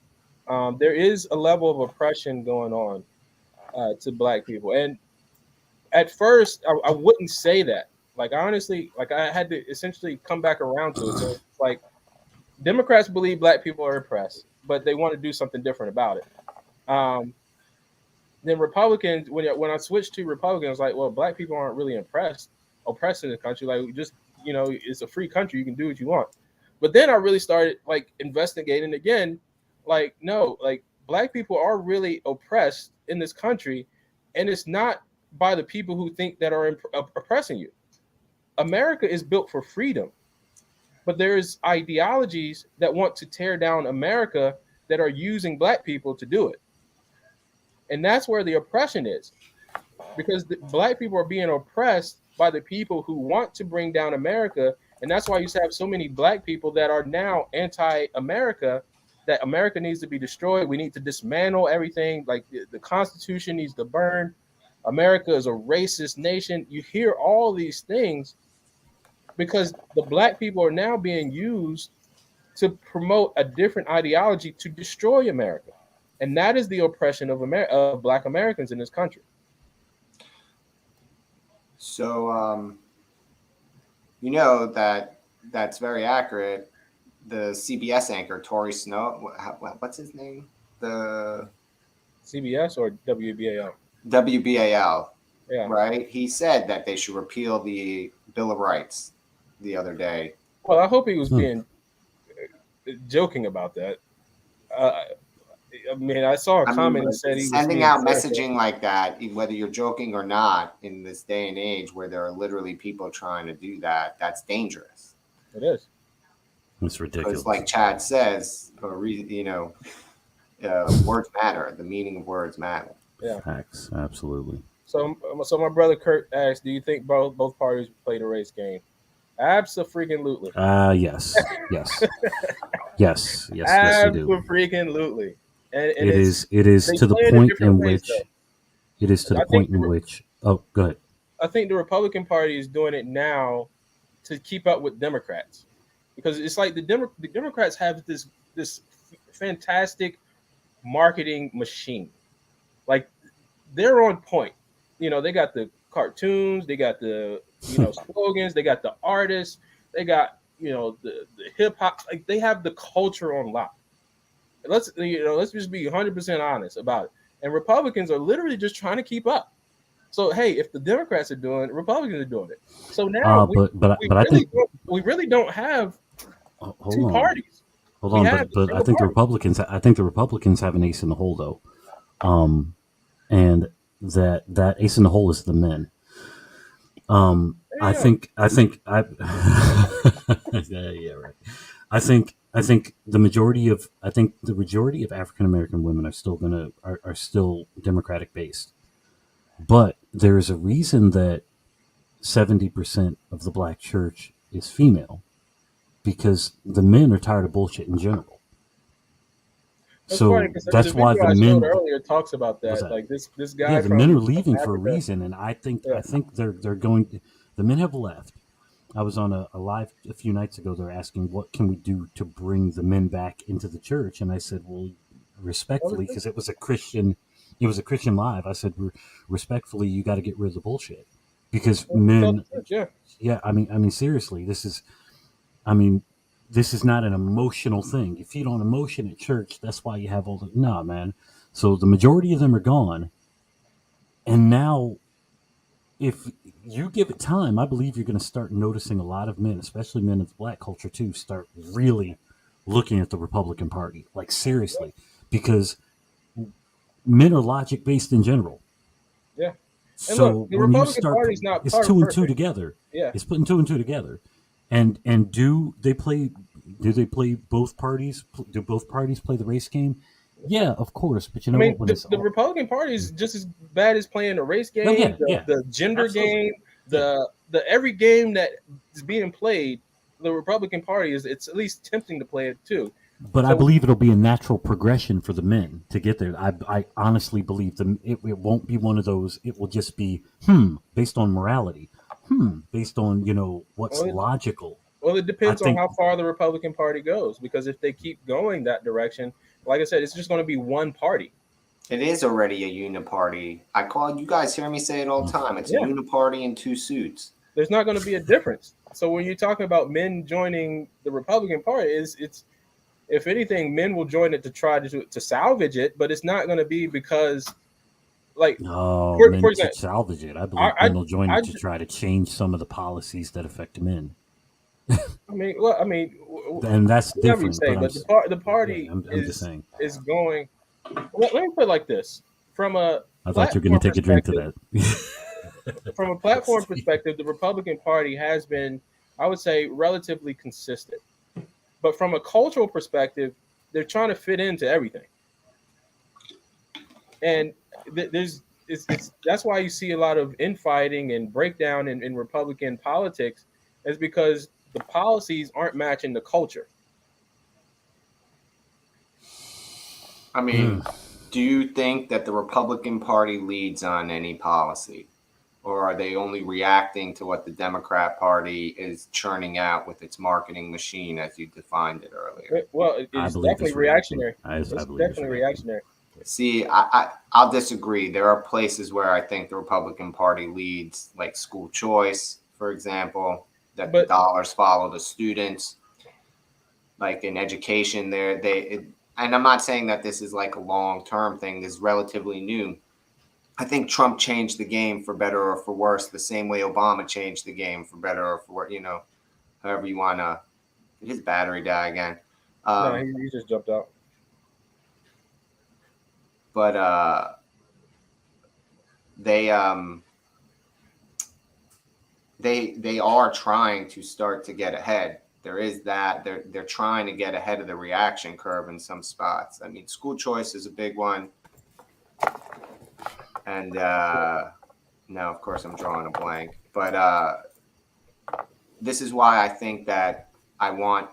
There is a level of oppression going on to black people. And at first, I wouldn't say that. Like, honestly, I had to essentially come back around to it. So it's like, Democrats believe black people are oppressed, but they want to do something different about it. Then Republicans, when I switched to Republicans, I was like, well, black people aren't really oppressed in the country. Like, just, it's a free country. You can do what you want. But then I really started investigating again. Like, no, black people are really oppressed in this country, and it's not by the people who think that are oppressing you. America is built for freedom, but there's ideologies that want to tear down America that are using black people to do it. And that's where the oppression is, because black people are being oppressed by the people who want to bring down America. And that's why you have so many black people that are now anti-America, that America needs to be destroyed. We need to dismantle everything. Like, the Constitution needs to burn. America is a racist nation. You hear all these things because the black people are now being used to promote a different ideology to destroy America. And that is the oppression of black Americans in this country. So, that's very accurate. The CBS anchor, Tori Snow, what's his name? The CBS or WBAL? WBAL. Yeah. Right? He said that they should repeal the Bill of Rights. the other day. Well, I hope he was being joking about that. I mean, I saw a comment that said he was sending being out cynical. messaging like that, whether you're joking or not, in this day and age where there are literally people trying to do that, that's dangerous. It is. It's ridiculous. Because, like Chad says, words matter. The meaning of words matter. Yeah. Facts, absolutely. So my brother Kurt asked, "Do you think both parties played a race game?" Absolutely. Yes, yes, they do. Absolutely. And It is to the point in which it is to the point in which. Oh, go ahead. I think the Republican Party is doing it now to keep up with Democrats, because it's like the Democrats have this fantastic marketing machine. Like, they're on point. You know, they got the cartoons, they got the slogans, they got the artists, they got the hip hop. Like, they have the culture on lock. Let's just be 100% honest about it. And Republicans are literally just trying to keep up. So hey, if the Democrats are doing it, Republicans are doing it. So now we really don't have two parties. Hold on, but I think the Republicans have an ace in the hole though, and that ace in the hole is the men. I think yeah, right. I think the majority of African American women are still Democratic based, but there is a reason that 70% of the black church is female, because the men are tired of bullshit in general. That's why the men earlier talks about that. Like this guy. Yeah, the men are leaving for a reason, and I think they're going. The men have left. I was on a live a few nights ago. They're asking what can we do to bring the men back into the church, and I said, well, respectfully, because it was a Christian live. I said, respectfully, you got to get rid of the bullshit, because men. Yeah, I mean, seriously, this is not an emotional thing. You feed on emotion at church. That's why you have all the man. So the majority of them are gone, and now, if you give it time, I believe you're going to start noticing a lot of men, especially men of the black culture too, start really looking at the Republican Party, like seriously, because men are logic based in general. Yeah. So look, when you start, it's 2 and 2 together. Yeah. It's putting 2 and 2 together, and do they play both parties? Do both parties play the race game? Yeah, of course, but the Republican Party is just as bad as playing the race game, the gender game, the every game that is being played. The Republican Party it's at least tempting to play it too. But I believe it'll be a natural progression for the men to get there. I honestly believe it won't be one of those. It will just be based on morality, based on what's logical. Well, it depends on how far the Republican Party goes, because if they keep going that direction, like I said, it's just going to be one party. It is already a uniparty. You guys hear me say it all the time. It's a uniparty in 2 suits. There's not going to be a difference. So when you're talking about men joining the Republican Party, it's if anything, men will join it to try to salvage it, but it's not going to be because, like, men should salvage it. I believe men will join it to try to change some of the policies that affect men. And that's different. But the party is going. Let me put it like this: I thought you were going to take a drink to that. From a platform perspective, the Republican Party has been, I would say, relatively consistent. But from a cultural perspective, they're trying to fit into everything, and that's why you see a lot of infighting and breakdown in Republican politics, is because the policies aren't matching the culture. I mean, do you think that the Republican Party leads on any policy, or are they only reacting to what the Democrat Party is churning out with its marketing machine, as you defined it earlier? Well, it's definitely reactionary. It's definitely reactionary. See, I'll disagree. There are places where I think the Republican Party leads, like school choice, for example, that the dollars follow the students. Like in education, and I'm not saying that this is like a long-term thing. This is relatively new. I think Trump changed the game for better or for worse, the same way Obama changed the game for better or for worse. however you want to. Did his battery die again? No, he just jumped out. But they are trying to start to get ahead. There is that they're trying to get ahead of the reaction curve in some spots. I mean, school choice is a big one, and now of course I'm drawing a blank. But this is why I think that I want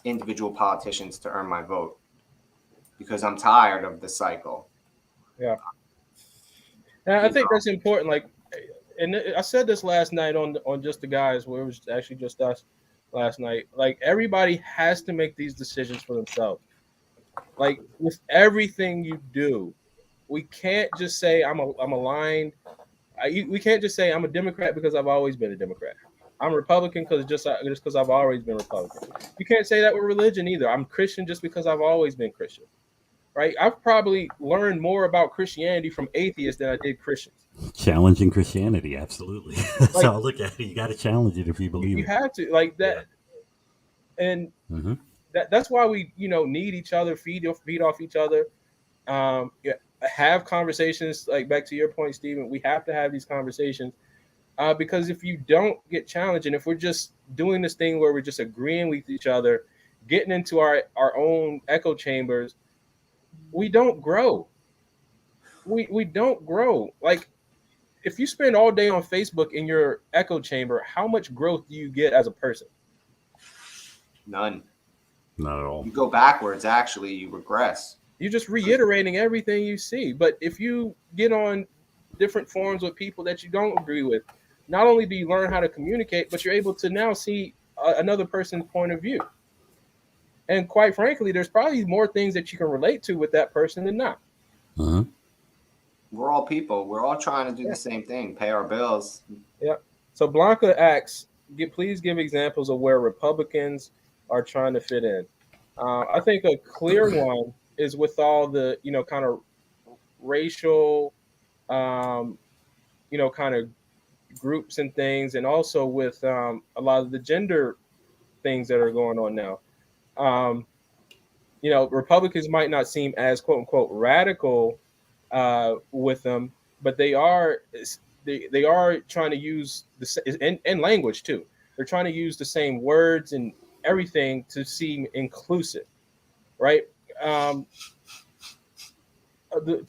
individual politicians to earn my vote, because I'm tired of the cycle. Yeah, and I think that's important. Like, and I said this last night on Just the Guys, where it was actually just us last night. Like, everybody has to make these decisions for themselves. Like, with everything you do, we can't just say I'm aligned. We can't just say I'm a Democrat because I've always been a Democrat. I'm a Republican because I've always been Republican. You can't say that with religion either. I'm Christian just because I've always been Christian. Right? I've probably learned more about Christianity from atheists than I did Christians. Challenging Christianity, absolutely. That's how I look at it. You got to challenge it if you believe it. You have to, like that, and that's why we, need each other, feed off each other, have conversations. Like, back to your point, Stephen, we have to have these conversations because if you don't get challenged, and if we're just doing this thing where we're just agreeing with each other, getting into our own echo chambers, we don't grow. We don't grow. Like, if you spend all day on Facebook in your echo chamber, how much growth do you get as a person? None. Not at all. You go backwards, actually, you regress. You're just reiterating everything you see. But if you get on different forums with people that you don't agree with, not only do you learn how to communicate, but you're able to now see another person's point of view. And quite frankly, there's probably more things that you can relate to with that person than not. We're all people. We're all trying to do the same thing, pay our bills. Yeah. So Blanca asks, please give examples of where Republicans are trying to fit in. I think a clear one is with all the, kind of racial, kind of groups and things, and also with a lot of the gender things that are going on now. Republicans might not seem as quote unquote radical with them, but they are trying to use and language too. They're trying to use the same words and everything to seem inclusive, right? To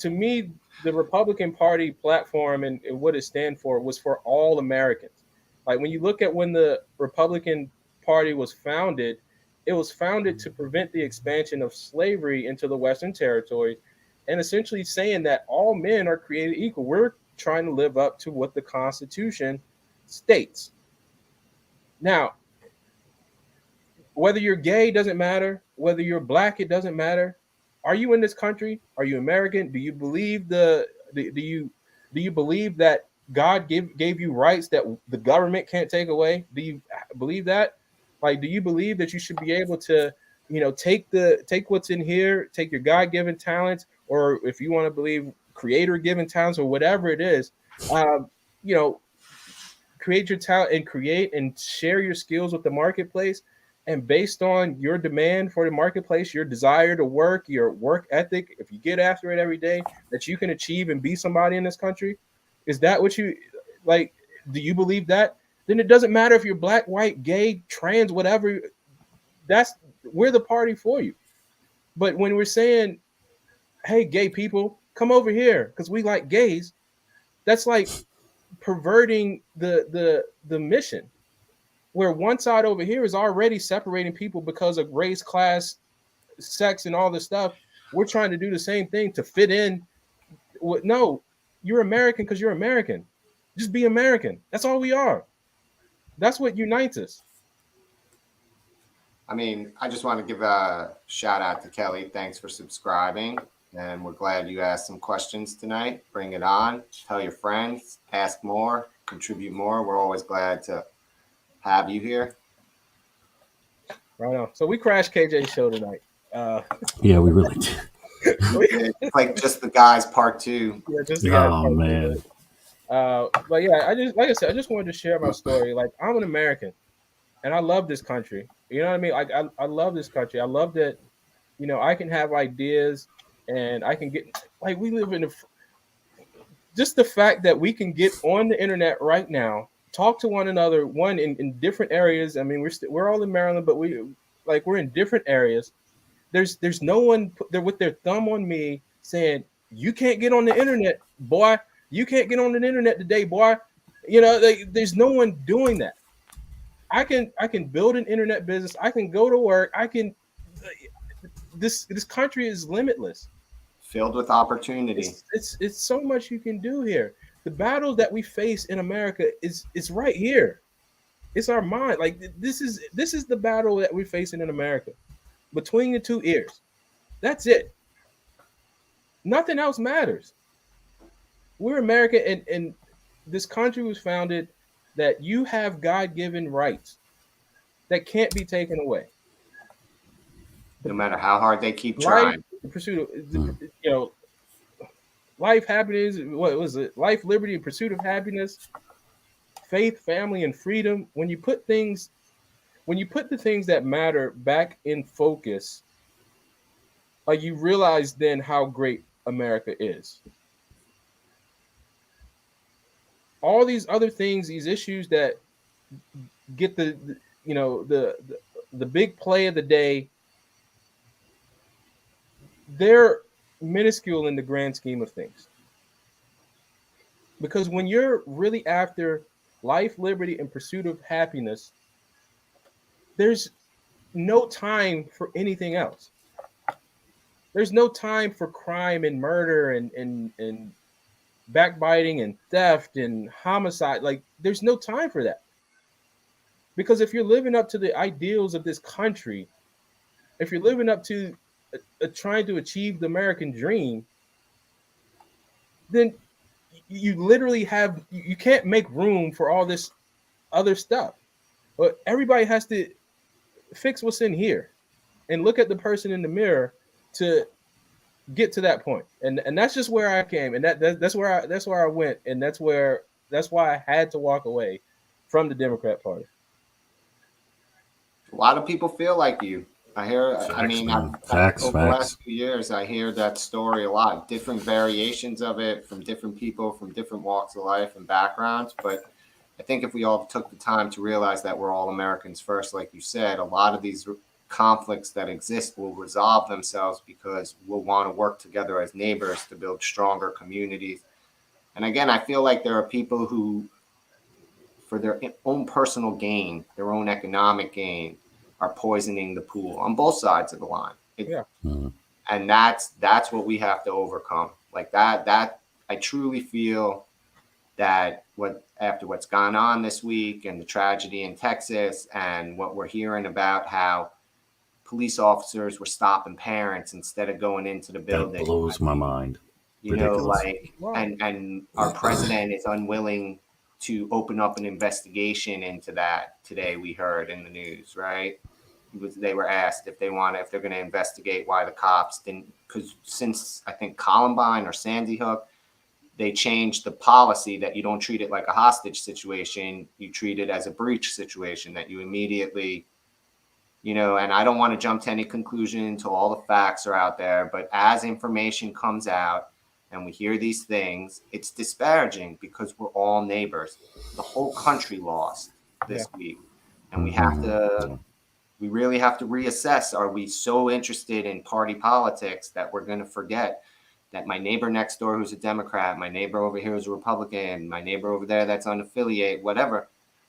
me, the Republican Party platform and what it stands for was for all Americans. Like, when you look at when the Republican Party was founded, it was founded to prevent the expansion of slavery into the Western territories, and essentially saying that all men are created equal. We're trying to live up to what the Constitution states. Now, whether you're gay doesn't matter. Whether you're black, it doesn't matter. Are you in this country? Are you American? Do you believe do you believe that God gave you rights that the government can't take away? Do you believe that? Like, do you believe that you should be able to, take what's in here, take your God-given talents, or if you want to believe creator-given talents or whatever it is, create your talent and create and share your skills with the marketplace. And based on your demand for the marketplace, your desire to work, your work ethic, if you get after it every day, that you can achieve and be somebody in this country. Is that what you like? Do you believe that? Then it doesn't matter if you're black, white, gay, trans, whatever. We're the party for you. But when we're saying, hey, gay people, come over here because we like gays, that's like perverting the mission. Where one side over here is already separating people because of race, class, sex, and all this stuff. We're trying to do the same thing to fit in. No, you're American because you're American. Just be American. That's all we are. That's what unites us. I mean, I just want to give a shout out to Kelly. Thanks for subscribing. And we're glad you asked some questions tonight. Bring it on. Tell your friends. Ask more. Contribute more. We're always glad to have you here. Right on. So we crashed KJ's show tonight. Yeah, we really did. It's like Just the Guys Part 2. Yeah, just the guys. Oh man. But yeah, I just wanted to share my story. Like, I'm an American. and I love this country. You know what I mean? Like I love this country. I love that, I can have ideas and I can get like we live in just the fact that we can get on the internet right now, talk to one another, one in different areas. I mean, we're all in Maryland, but we're in different areas. There's no one there with their thumb on me saying you can't get on the internet, boy. You can't get on the internet today, boy. There's no one doing that. I can build an internet business. I can go to work. This country is limitless. Filled with opportunity. It's so much you can do here. The battles that we face in America is right here. It's our mind. Like this is the battle that we're facing in America. Between the two ears. That's it. Nothing else matters. We're America, and this country was founded that you have God-given rights that can't be taken away. No matter how hard they keep Life, trying. the pursuit of, life, happiness. What was it? Life, liberty, and pursuit of happiness, faith, family, and freedom. When you put the things that matter back in focus, you realize then how great America is. All these other things, these issues that get the big play of the day, they're minuscule in the grand scheme of things. Because when you're really after life, liberty, and pursuit of happiness, there's no time for anything else. There's no time for crime and murder and backbiting and theft and homicide. Like, there's no time for that. Because if you're living up to the ideals of this country, if you're living up to trying to achieve the American dream, then you literally you can't make room for all this other stuff. But everybody has to fix what's in here and look at the person in the mirror to get to that point. And that's just where I came, and that's where I went, and that's why I had to walk away from the Democrat Party. A lot of people feel like you. I hear. Facts, I mean, facts. The last few years, I hear that story a lot. Different variations of it from different people, from different walks of life and backgrounds. But I think if we all took the time to realize that we're all Americans first, like you said, a lot of these conflicts that exist will resolve themselves because we'll want to work together as neighbors to build stronger communities. And again, I feel like there are people who, for their own personal gain, their own economic gain, are poisoning the pool on both sides of the line. And that's what we have to overcome. Like that I truly feel that after what's gone on this week and the tragedy in Texas and what we're hearing about how police officers were stopping parents instead of going into the building. That blows my mind. Ridiculous. And our president is unwilling to open up an investigation into that today, we heard in the news, right? They were asked if they're going to investigate why the cops didn't, because since I think Columbine or Sandy Hook, they changed the policy that you don't treat it like a hostage situation. You treat it as a breach situation, that you immediately, and I don't want to jump to any conclusion until all the facts are out there. But as information comes out and we hear these things, it's disparaging because we're all neighbors. The whole country lost this week. And we really have to reassess. Are we so interested in party politics that we're going to forget that my neighbor next door who's a Democrat, my neighbor over here who's a Republican, my neighbor over there that's unaffiliated, whatever,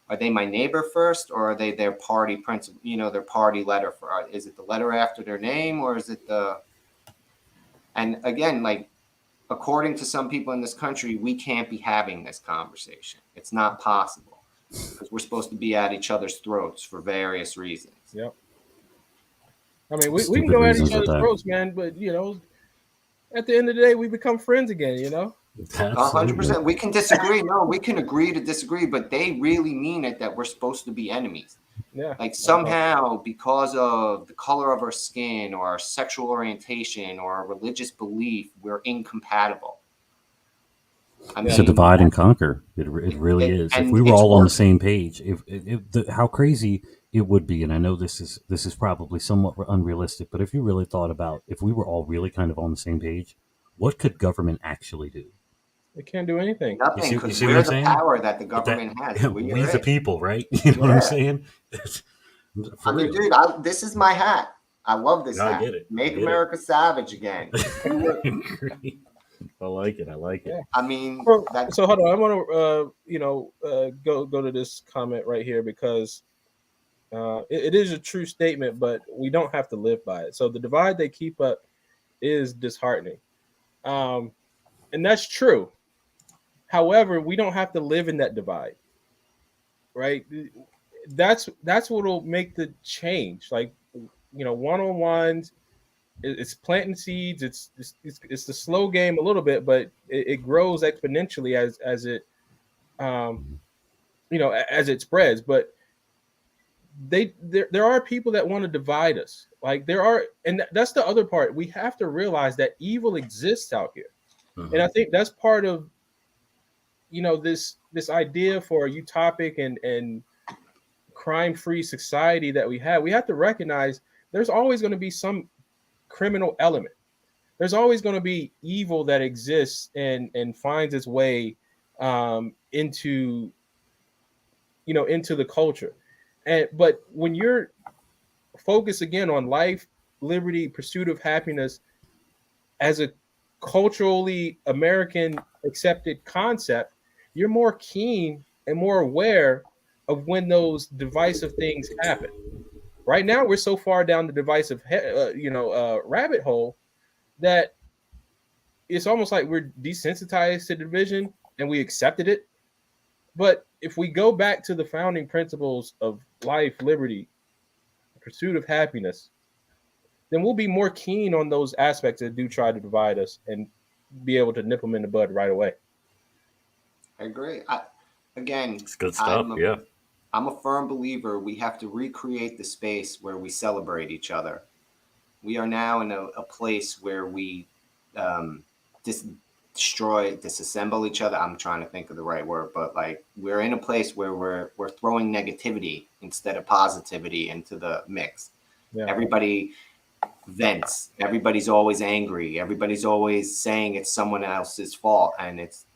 are they my neighbor first, or are they their party principal, their party letter? Is it the letter after their name, or is it and again, like, according to some people in this country, we can't be having this conversation. It's not possible because we're supposed to be at each other's throats for various reasons. Yep. I mean, we can go at each other's throats, man, but at the end of the day, we become friends again, 100%. We can disagree. No, we can agree to disagree, but they really mean it that we're supposed to be enemies. Yeah. Like somehow, because of the color of our skin or our sexual orientation or our religious belief, we're incompatible. I It's a mean, divide and conquer. It really is. If we were all on the same page, how crazy it would be, and I know this is probably somewhat unrealistic, but if you really thought about if we were all really kind of on the same page, what could government actually do? It can't do anything. nothing, You because see what we're I'm the saying? power that the But government has. we We're the it. people, right? You know what I'm saying? I mean, real. dude, this is my hat. I love this I hat. get it. Make America savage again. I like it. I like it. I mean, So hold on. I want to go to this comment right here because it is a true statement, but we don't have to live by it. So the divide they keep up is disheartening, and that's true. However, we don't have to live in that divide, right? That's what'll make the change. Like, one-on-ones. It's planting seeds. It's the slow game a little bit, but it grows exponentially as it as it spreads. But there are people that want to divide us. Like there are, and that's the other part. We have to realize that evil exists out here, and I think that's part of this idea for a utopic and crime-free society that we have. We have to recognize there's always going to be some criminal element. There's always going to be evil that exists and finds its way into the culture. But when you're focused again on life, liberty, pursuit of happiness as a culturally American accepted concept, you're more keen and more aware of when those divisive things happen. Right now, we're so far down the divisive rabbit hole that it's almost like we're desensitized to division and we accepted it. But if we go back to the founding principles of life, liberty, pursuit of happiness, then we'll be more keen on those aspects that do try to divide us and be able to nip them in the bud right away. I agree. Again, it's good stuff. I'm a firm believer we have to recreate the space where we celebrate each other. We are now in a place where we disassemble each other. I'm trying to think of the right word, but like we're in a place where we're throwing negativity instead of positivity into the mix. Yeah. Everybody vents. Everybody's always angry. Everybody's always saying it's someone else's fault, and it's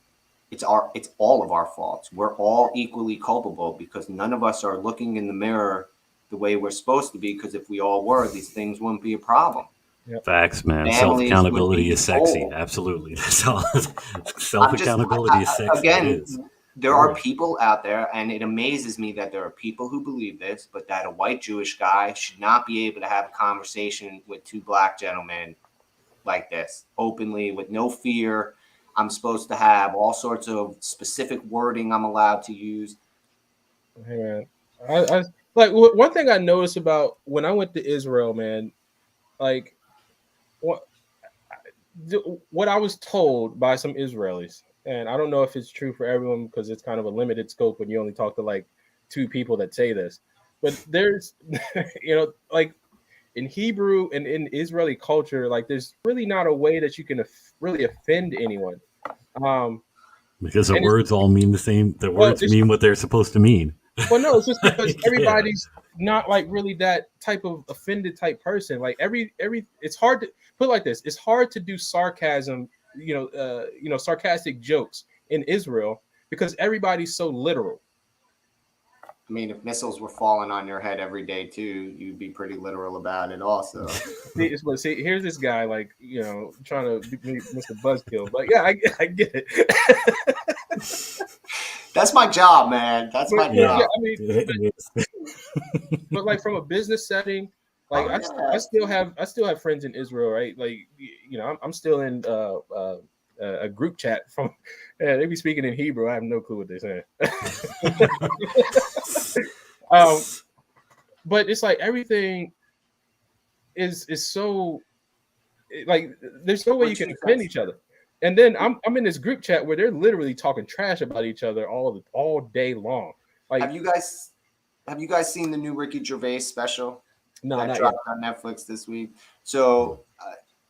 all of our faults. We're all equally culpable because none of us are looking in the mirror the way we're supposed to be. Because if we all were, these things wouldn't be a problem. Yep. Facts, man. Self-accountability is sexy. Absolutely. That's all. Self-accountability is sexy. Again, there are people out there, and it amazes me that there are people who believe this, but that a white Jewish guy should not be able to have a conversation with two black gentlemen like this, openly, with no fear. I'm supposed to have all sorts of specific wording I'm allowed to use. Hey, man. I like one thing I noticed about when I went to Israel, man, like what I was told by some Israelis, and I don't know if it's true for everyone because it's kind of a limited scope when you only talk to like two people that say this, but there's, like in Hebrew and in Israeli culture, like there's really not a way that you can really offend anyone. Because the words all mean the same. The words mean what they're supposed to mean. Well, no, it's just because everybody's not like really that type of offended type person. Like every it's hard to put it like this. It's hard to do sarcasm, sarcastic jokes in Israel because everybody's so literal. I mean, if missiles were falling on your head every day too, you'd be pretty literal about it also. See, here's this guy like, trying to be Mr. Buzzkill. But yeah, I get it. That's my job, man. That's my job. Yeah, I mean, but like from a business setting, like I still have friends in Israel, right? Like, I'm still in a group chat from, they be speaking in Hebrew. I have no clue what they're saying. But it's like everything is so, like there's no way you can offend each other. And then I'm in this group chat where they're literally talking trash about each other all day long. Like, have you guys seen the new Ricky Gervais special? No, that not dropped yet. on Netflix this week. So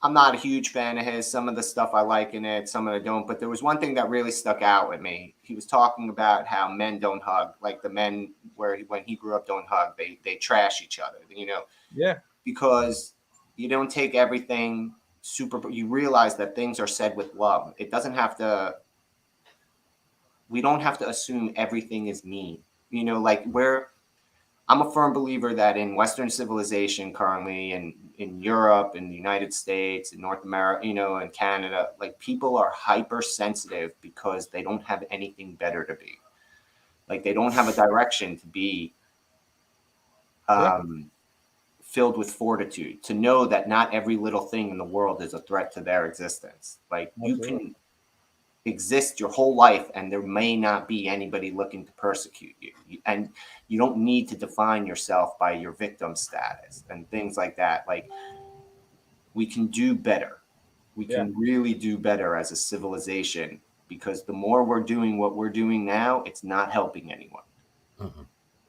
I'm not a huge fan of his. Some of the stuff I like in it, some of it I don't. But there was one thing that really stuck out with me. He was talking about how men don't hug, like the men when he grew up don't hug. They trash each other, you know. Yeah. Because you don't take everything super. You realize that things are said with love. It doesn't have to. We don't have to assume everything is mean. You know, like I'm a firm believer that in Western civilization currently, and in Europe, in the United States, in North America, you know, in Canada, like people are hypersensitive because they don't have anything better to be. Like they don't have a direction to be filled with fortitude, to know that not every little thing in the world is a threat to their existence. Like you can exist your whole life and there may not be anybody looking to persecute you, and you don't need to define yourself by your victim status and things like that. Like we can do better. We can really do better as a civilization, because the more we're doing what we're doing now, it's not helping anyone.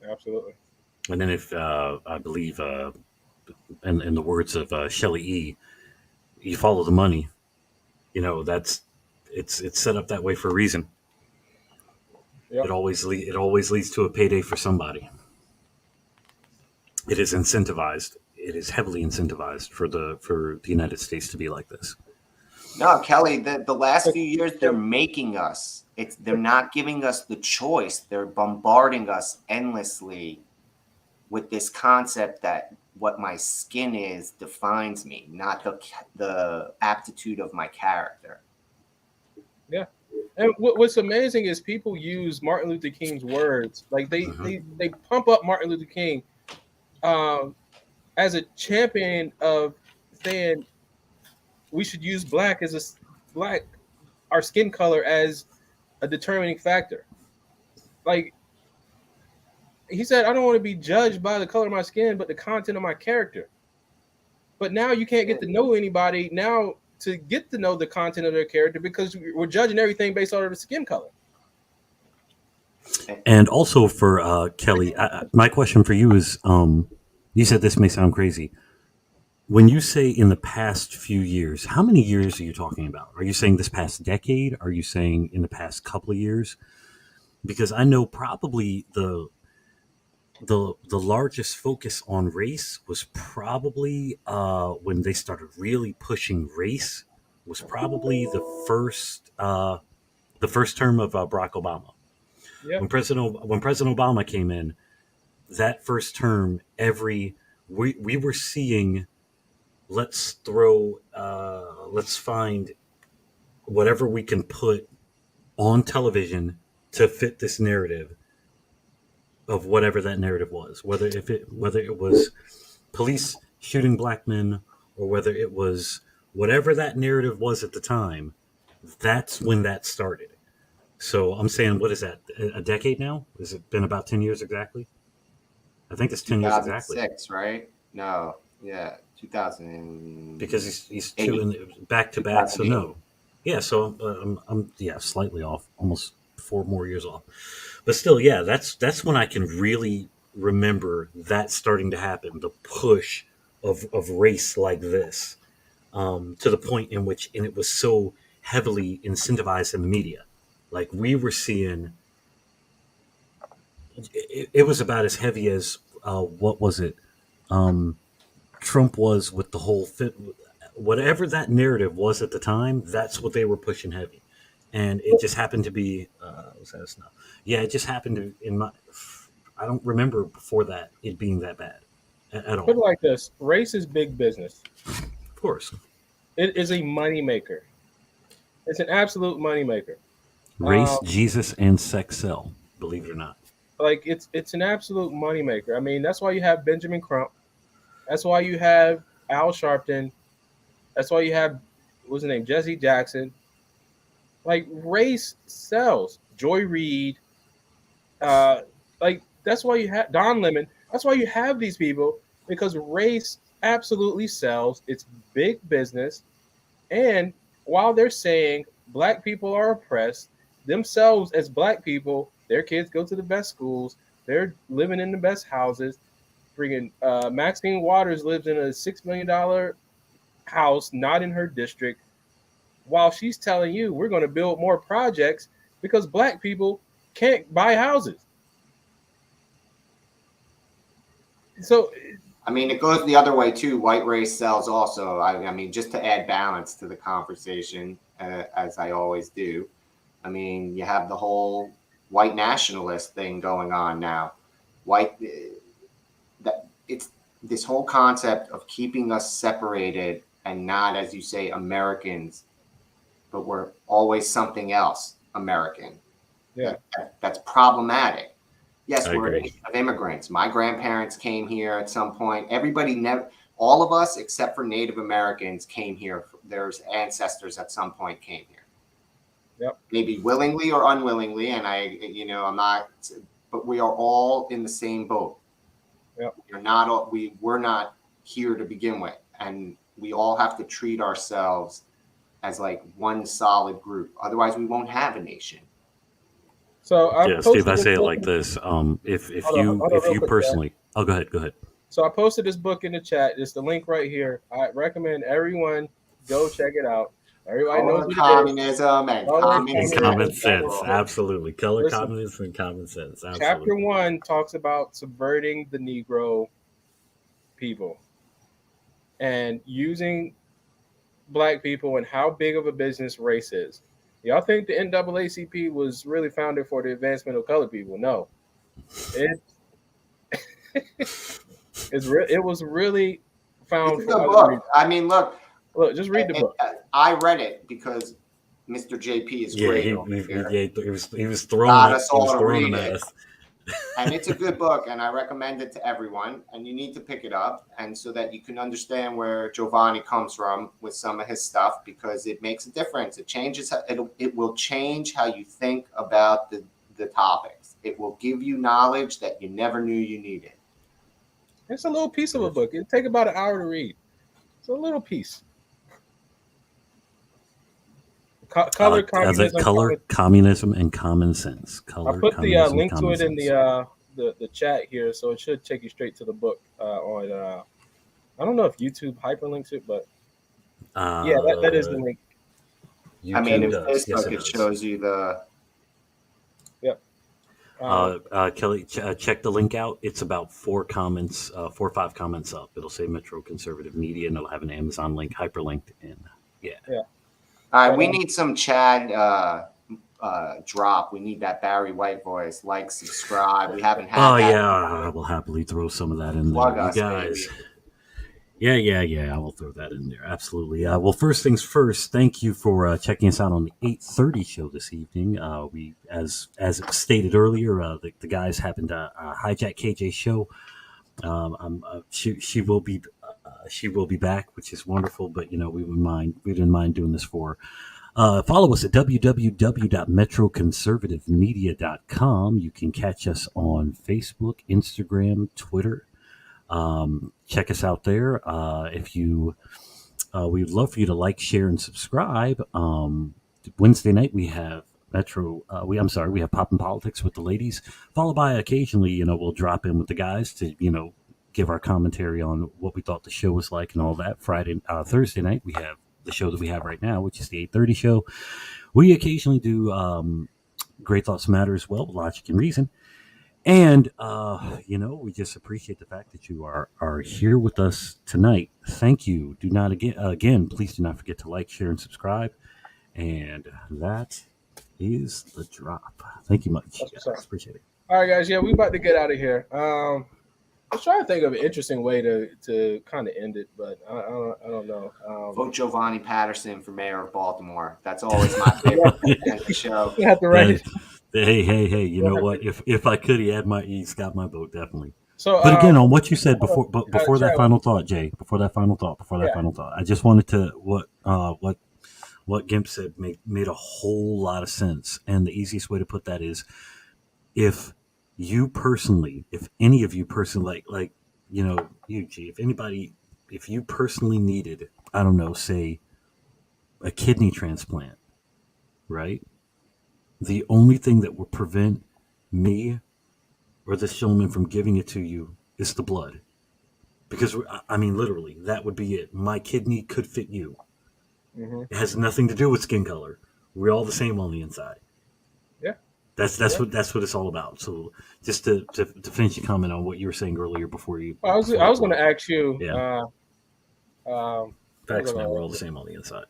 Absolutely. And then if I believe in the words of Shelley E, you follow the money, you know, it's set up that way for a reason. It always leads to a payday for somebody. It is incentivized. It is heavily incentivized for the United States to be like this. No, Kelly, the last few years they're making us. They're not giving us the choice. They're bombarding us endlessly with this concept that what my skin is defines me, not the aptitude of my character. Yeah. And what's amazing is people use Martin Luther King's words. Like they pump up Martin Luther King as a champion of saying we should use our skin color as a determining factor. Like he said, I don't want to be judged by the color of my skin, but the content of my character. But now you can't get to know anybody now to get to know the content of their character, because we're judging everything based on the skin color. And also for Kelly, my question for you is, you said this may sound crazy. When you say in the past few years, how many years are you talking about? Are you saying this past decade? Are you saying in the past couple of years? Because I know probably the largest focus on race was probably when they started really pushing race, was probably the first term of Barack Obama. Yep. When President Obama came in, that first term, we were seeing, let's find whatever we can put on television to fit this narrative of whatever that narrative was, whether it was police shooting black men, or whether it was whatever that narrative was at the time. That's when that started. So I'm saying, what is that? A decade now? Has it been about 10 years exactly? I think it's 10 years exactly. 2006, right? No, yeah, 2000. Because he's two in back to back. So no, yeah. So I'm slightly off, almost 4 more years off. But still, yeah, that's when I can really remember that starting to happen. The push of race like this, to the point in which, and it was so heavily incentivized in the media. Like we were seeing, it was about as heavy as what was it? Trump was with the whole fit. Whatever that narrative was at the time, that's what they were pushing heavy. And it just happened to be, it just happened to, I don't remember before that it being that bad at all. Put it like this: race is big business. Of course. It is a moneymaker. It's an absolute moneymaker. Race, Jesus, and sex sell, believe it or not. Like it's an absolute moneymaker. I mean, that's why you have Benjamin Crump. That's why you have Al Sharpton. That's why you have, what's his name, Jesse Jackson. Like race sells. Joy Reid. Like that's why you have Don Lemon. That's why you have these people, because race absolutely sells. It's big business. And while they're saying black people are oppressed, themselves as black people, their kids go to the best schools. They're living in the best houses. Maxine Waters lives in a $6 million house, not in her district, while she's telling you we're going to build more projects because black people can't buy houses. So, I mean, it goes the other way too. White race sells also. I mean, just to add balance to the conversation, as I always do. I mean, you have the whole white nationalist thing going on now. That it's this whole concept of keeping us separated and not, as you say, Americans, but we're always something else, American. yeah, That's problematic. Yes, I we're a agree. nation of immigrants. My grandparents came here at some point. All of us except for Native Americans came here. Their ancestors at some point came here. yep. Maybe willingly or unwillingly. And I'm not, but we are all in the same boat. Yep. We're not here to begin with. And we all have to treat ourselves as like one solid group. Otherwise we won't have a nation. So Yeah, Steve, I say it like this. If hold on real you quick, personally, oh, go ahead. So I posted this book in the chat. It's the link right here. I recommend everyone go check it out. Everybody knows what it is. Communism and Common sense, absolutely. Color, Listen, communism, and common sense. Absolutely. Chapter 1 talks about subverting the Negro people and using black people and how big of a business race is. Y'all think the NAACP was really founded for the advancement of colored people? No. It was really found It's a for good other book. reasons. I mean, look, just read the book. I read it because Mr. JP is great. He was throwing Got it. us He was all to throwing read it at it. us. And it's a good book, and I recommend it to everyone. And you need to pick it up, and so that you can understand where Jovani comes from with some of his stuff, because it makes a difference. It changes. It will change how you think about the topics. It will give you knowledge that you never knew you needed. It's a little piece of a book. It'll take about an hour to read. It's a little piece. Color, communism, and common sense. I put the link to it in the chat here, so it should take you straight to the book. I don't know if YouTube hyperlinks it, but yeah, that is the link. I mean, if Facebook it shows you the. Yep. Kelly, check the link out. It's about 4 or 5 comments up. It'll say Metro Conservative Media, and it'll have an Amazon link hyperlinked in. Yeah. All right, we need some Chad drop. We need that Barry White voice. Like, subscribe. We haven't had. Oh yeah, I will happily throw some of that in there, you guys. Baby. Yeah. I will throw that in there. Absolutely. Well, first things first. Thank you for checking us out on the 8:30 show this evening. We, as stated earlier, the guys happened to hijack KJ's show. She will be back, which is wonderful. But we didn't mind doing this for her. Follow us at www.metroconservativemedia.com. You can catch us on Facebook, Instagram, Twitter. Check us out there. If you, we'd love for you to like, share, and subscribe. Wednesday night we have we have Poppin' Politics with the ladies, followed by occasionally, we'll drop in with the guys to, give our commentary on what we thought the show was like and all that. Thursday night we have the show that we have right now, which is the 8:30 show. We occasionally do Great Thoughts Matter as well, Logic and Reason. And, we just appreciate the fact that you are here with us tonight. Thank you. Do not, again, please do not forget to like, share, and subscribe. And that is the drop. Thank you much. Appreciate it. All right, guys. Yeah, we about to get out of here. I was trying to think of an interesting way to kind of end it, but I don't know. Vote Jovani Patterson for mayor of Baltimore. That's always my favorite end of the show. You have to write it. Hey! You know what? If I could, he's got my vote definitely. So, but again, on what you said before that final thought, Jay. Before that final thought, I just wanted to what Gimp said made a whole lot of sense, and the easiest way to put that is if any of you personally, like you, G, if you personally needed, I don't know, say a kidney transplant, right? The only thing that will prevent me or this gentleman from giving it to you is the blood. Because I mean, literally, that would be it. My kidney could fit you. Mm-hmm. It has nothing to do with skin color. We're all the same on the inside. Yeah. That's what it's all about. So just to finish your comment on what you were saying earlier before you. I was going to ask you. Yeah. Facts, man. We're We're all the same on the inside.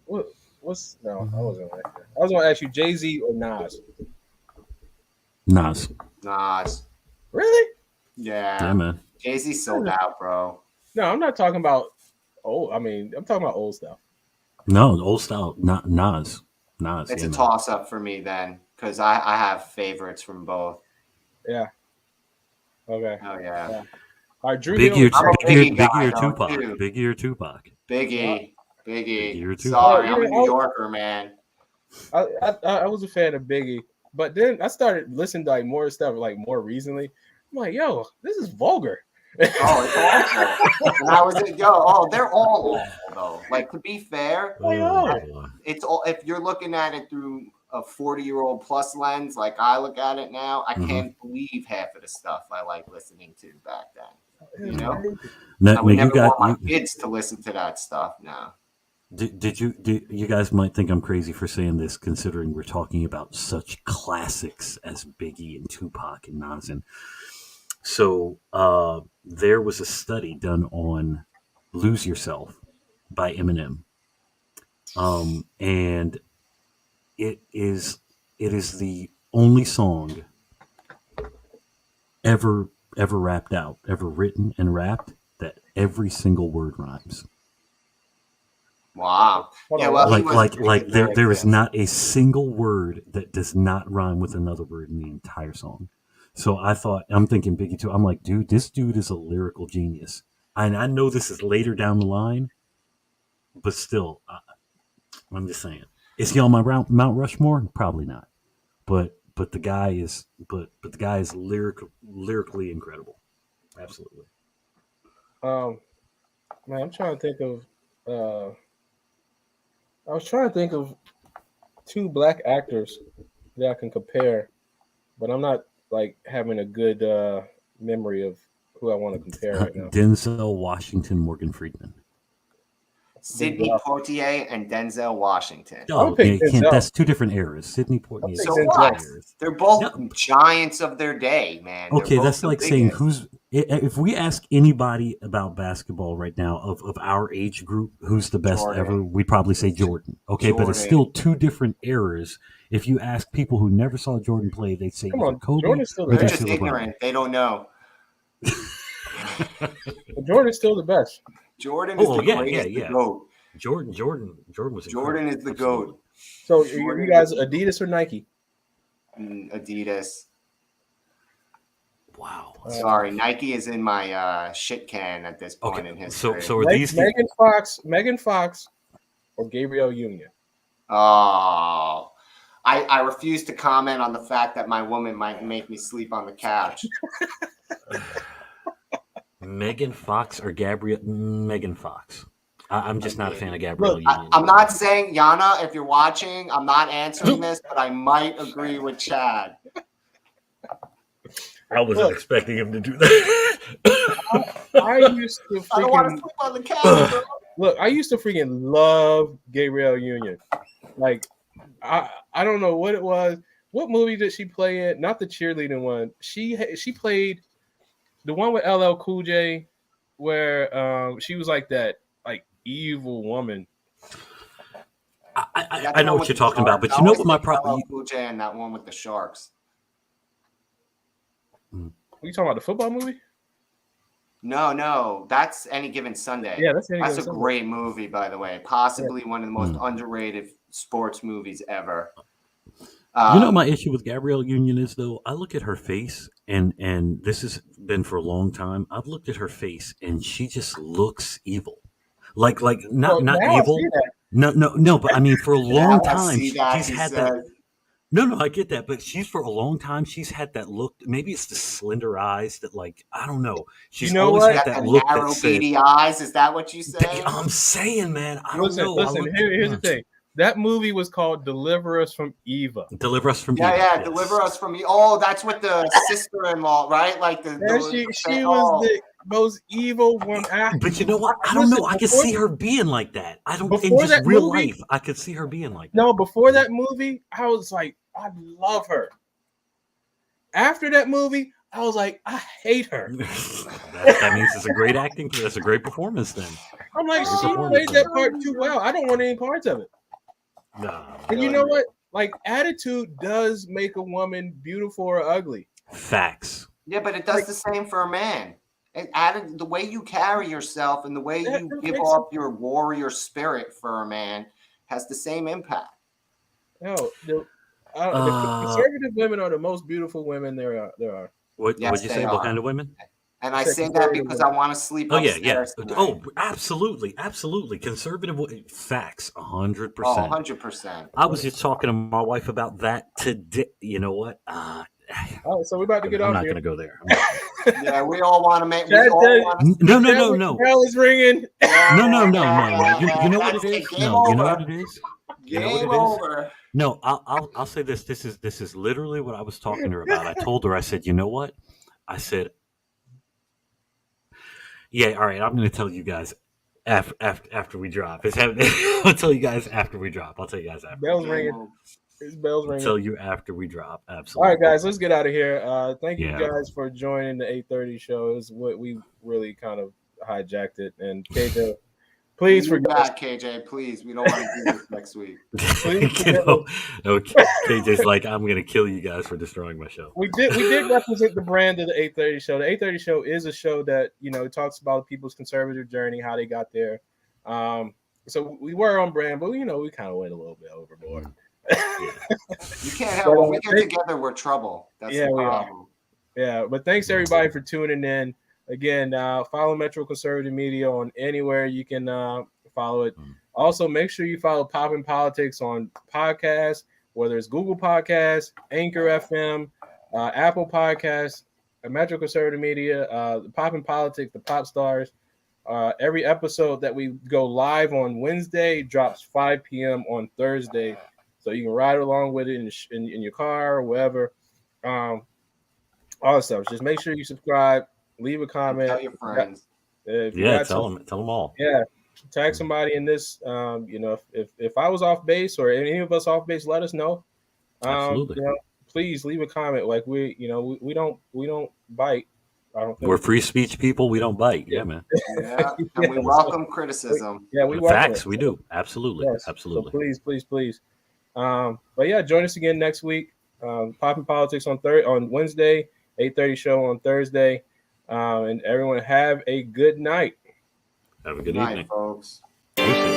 What's no? I wasn't going to ask you. I was going to ask you Jay-Z or Nas. Nas. Really? Yeah, man. Jay-Z sold out, bro. No, I'm not talking about old. I mean, I'm talking about old stuff. No, old style. Not Nas. It's a toss up for me then, because I have favorites from both. Yeah. Okay. Oh yeah. All right, Drew. Biggie Biggie or Tupac. Biggie or Tupac. Biggie. Sorry, I'm a New Yorker, man. I was a fan of Biggie, but then I started listening to like more stuff like more recently. I'm like, yo, this is vulgar. Oh, it's awful. And I was like, they're all awful though. Like, to be fair, it's all, if you're looking at it through a 40-year-old plus lens, like I look at it now, I can't believe half of the stuff I like listening to back then. You know, I would never want my kids to listen to that stuff now. Did you guys might think I'm crazy for saying this, considering we're talking about such classics as Biggie and Tupac and Nas. And so there was a study done on "Lose Yourself" by Eminem, and it is the only song ever rapped out, ever written and rapped, that every single word rhymes. Wow. Yeah, well, there is not a single word that does not rhyme with another word in the entire song. So I'm thinking Biggie too. I'm like, dude, this dude is a lyrical genius. And I know this is later down the line, but still, I'm just saying. Is he on my Mount Rushmore? Probably not. But the guy is lyrically incredible. Absolutely. Man, I'm trying to think of. I was trying to think of two black actors that I can compare, but I'm not like having a good memory of who I want to compare right now. Denzel Washington, Morgan Freeman. Sidney Poitier and Denzel Washington. Oh, that's two different eras. Sidney Poitier. So what? They're both giants of their day, man. Okay, that's like saying if we ask anybody about basketball right now of our age group, who's the best ever, we'd probably say Jordan. Okay, but it's still two different eras. If you ask people who never saw Jordan play, they'd say Kobe. They're just ignorant. They don't know. Jordan's still the best. Jordan is the greatest GOAT. Jordan was. Jordan is the GOAT. So you guys, Adidas or Nike? Adidas. Wow. Sorry, Nike is in my shit can at this point in history. So are these Megan Fox, or Gabrielle Union? Oh, I refuse to comment on the fact that my woman might make me sleep on the couch. Megan Fox or Megan Fox. I'm just not a fan of Gabrielle Union. I'm not saying, Yana, if you're watching, I'm not answering this, but I might agree with Chad. I wasn't expecting him to do that. I used to I don't want to sleep on the couch, bro. Look, I used to freaking love Gabrielle Union. Like, I don't know what it was. What movie did she play in? Not the cheerleading one. She played the one with LL Cool J, where she was like that, like evil woman. I know what you're talking about, but you know what my problem? LL Cool J and that one with the sharks. Are you talking about the football movie? No, that's Any Given Sunday. Yeah, that's a great movie, by the way. Possibly one of the most underrated sports movies ever. You know, my issue with Gabrielle Union is, though, I look at her face, and this has been for a long time. I've looked at her face, and she just looks evil. Like not evil. No, but I mean, for a long time, she's had that. No, I get that, but for a long time, she's had that look. Maybe it's the slender eyes that, like, I don't know. She's always had that look. Narrow, beady eyes. Is that what you say? I'm saying, man. I don't know. Listen. Here's the thing. That movie was called Deliver Us from Eva. Deliver Us from Eva. Yeah, yes. Deliver Us from Eva. Oh, that's with the sister-in-law, right? Like she was most evil one. But you know what? I don't know. I could see her being like that. I don't. In Before just that real movie- life, I could see her being like that. No, before that movie, I was like, I love her. After that movie, I was like, I hate her. that means it's a great acting. That's a great performance. Then I'm like, Good she performance, played that though. part too well. I don't want any parts of it. no. And you know what? Like, attitude does make a woman beautiful or ugly. Facts. Yeah, but it does the same for a man. It added the way you carry yourself and the way That you give makes off your warrior spirit for a man has the same impact. No, the conservative women are the most beautiful women there are. What Yes, would you they say? are. What kind of women? And I Said say that conservative because women. I want to sleep Oh yeah, upstairs yeah. tonight. Oh, absolutely, absolutely. Conservative facts, 100%. 100%. I was just talking to my wife about that today. You know what? All right, so we're about to get I'm off not here. going to go there. Yeah, we all want to make. We Chad all said- want to. No. Bell is ringing. No. You know what it is? Game No, you know over. what it is? You know Game what it is? over. No, I'll say this. This is literally what I was talking to her about. I told her, I said, you know what? I said, yeah, all right. I'm going to tell you guys after we drop. I'll tell you guys after we drop. I'll tell you guys after. Bell's ringing. His bell's I'll ringing. tell you after we drop. All Absolutely. right, guys, let's get out of here. Thank you Yeah. guys for joining the 8:30 show. It was what we really kind of hijacked it. And KJ, please Bring forgive me us. back, KJ. Please, we don't want to do this next week. You know, okay, KJ's like, I'm going to kill you guys for destroying my show. We did represent the brand of the 8:30 show. The 8:30 show is a show that talks about people's conservative journey, how they got there. So we were on brand, but we kind of went a little bit overboard. You can't help. When we get together, we're trouble. That's the we are. problem. Yeah, but thanks everybody for tuning in. Again, follow Metro Conservative Media on anywhere you can follow it. Also, make sure you follow Poppin' Politics on podcasts, whether it's Google Podcasts, Anchor FM, Apple Podcasts, Metro Conservative Media, Poppin' Politics, the Pop Stars. Every episode that we go live on Wednesday drops 5 p.m. on Thursday. So you can ride along with it in your car or wherever. All that stuff. Just make sure you subscribe, leave a comment. Tell your friends. Tell them all. Yeah, tag somebody in this. If I was off base or any of us off base, let us know. Absolutely. Please leave a comment. Like we don't bite. I don't think We're free speech people. We don't bite. Yeah, man. Yeah, and we welcome criticism. Yeah, we welcome Facts. it. We do. Absolutely. Yes. Absolutely. So please. But yeah, join us again next week. Poppin' Politics on Wednesday, 8:30 show on Thursday. And everyone have a good night. Have a good Good night, evening, folks. Deuces.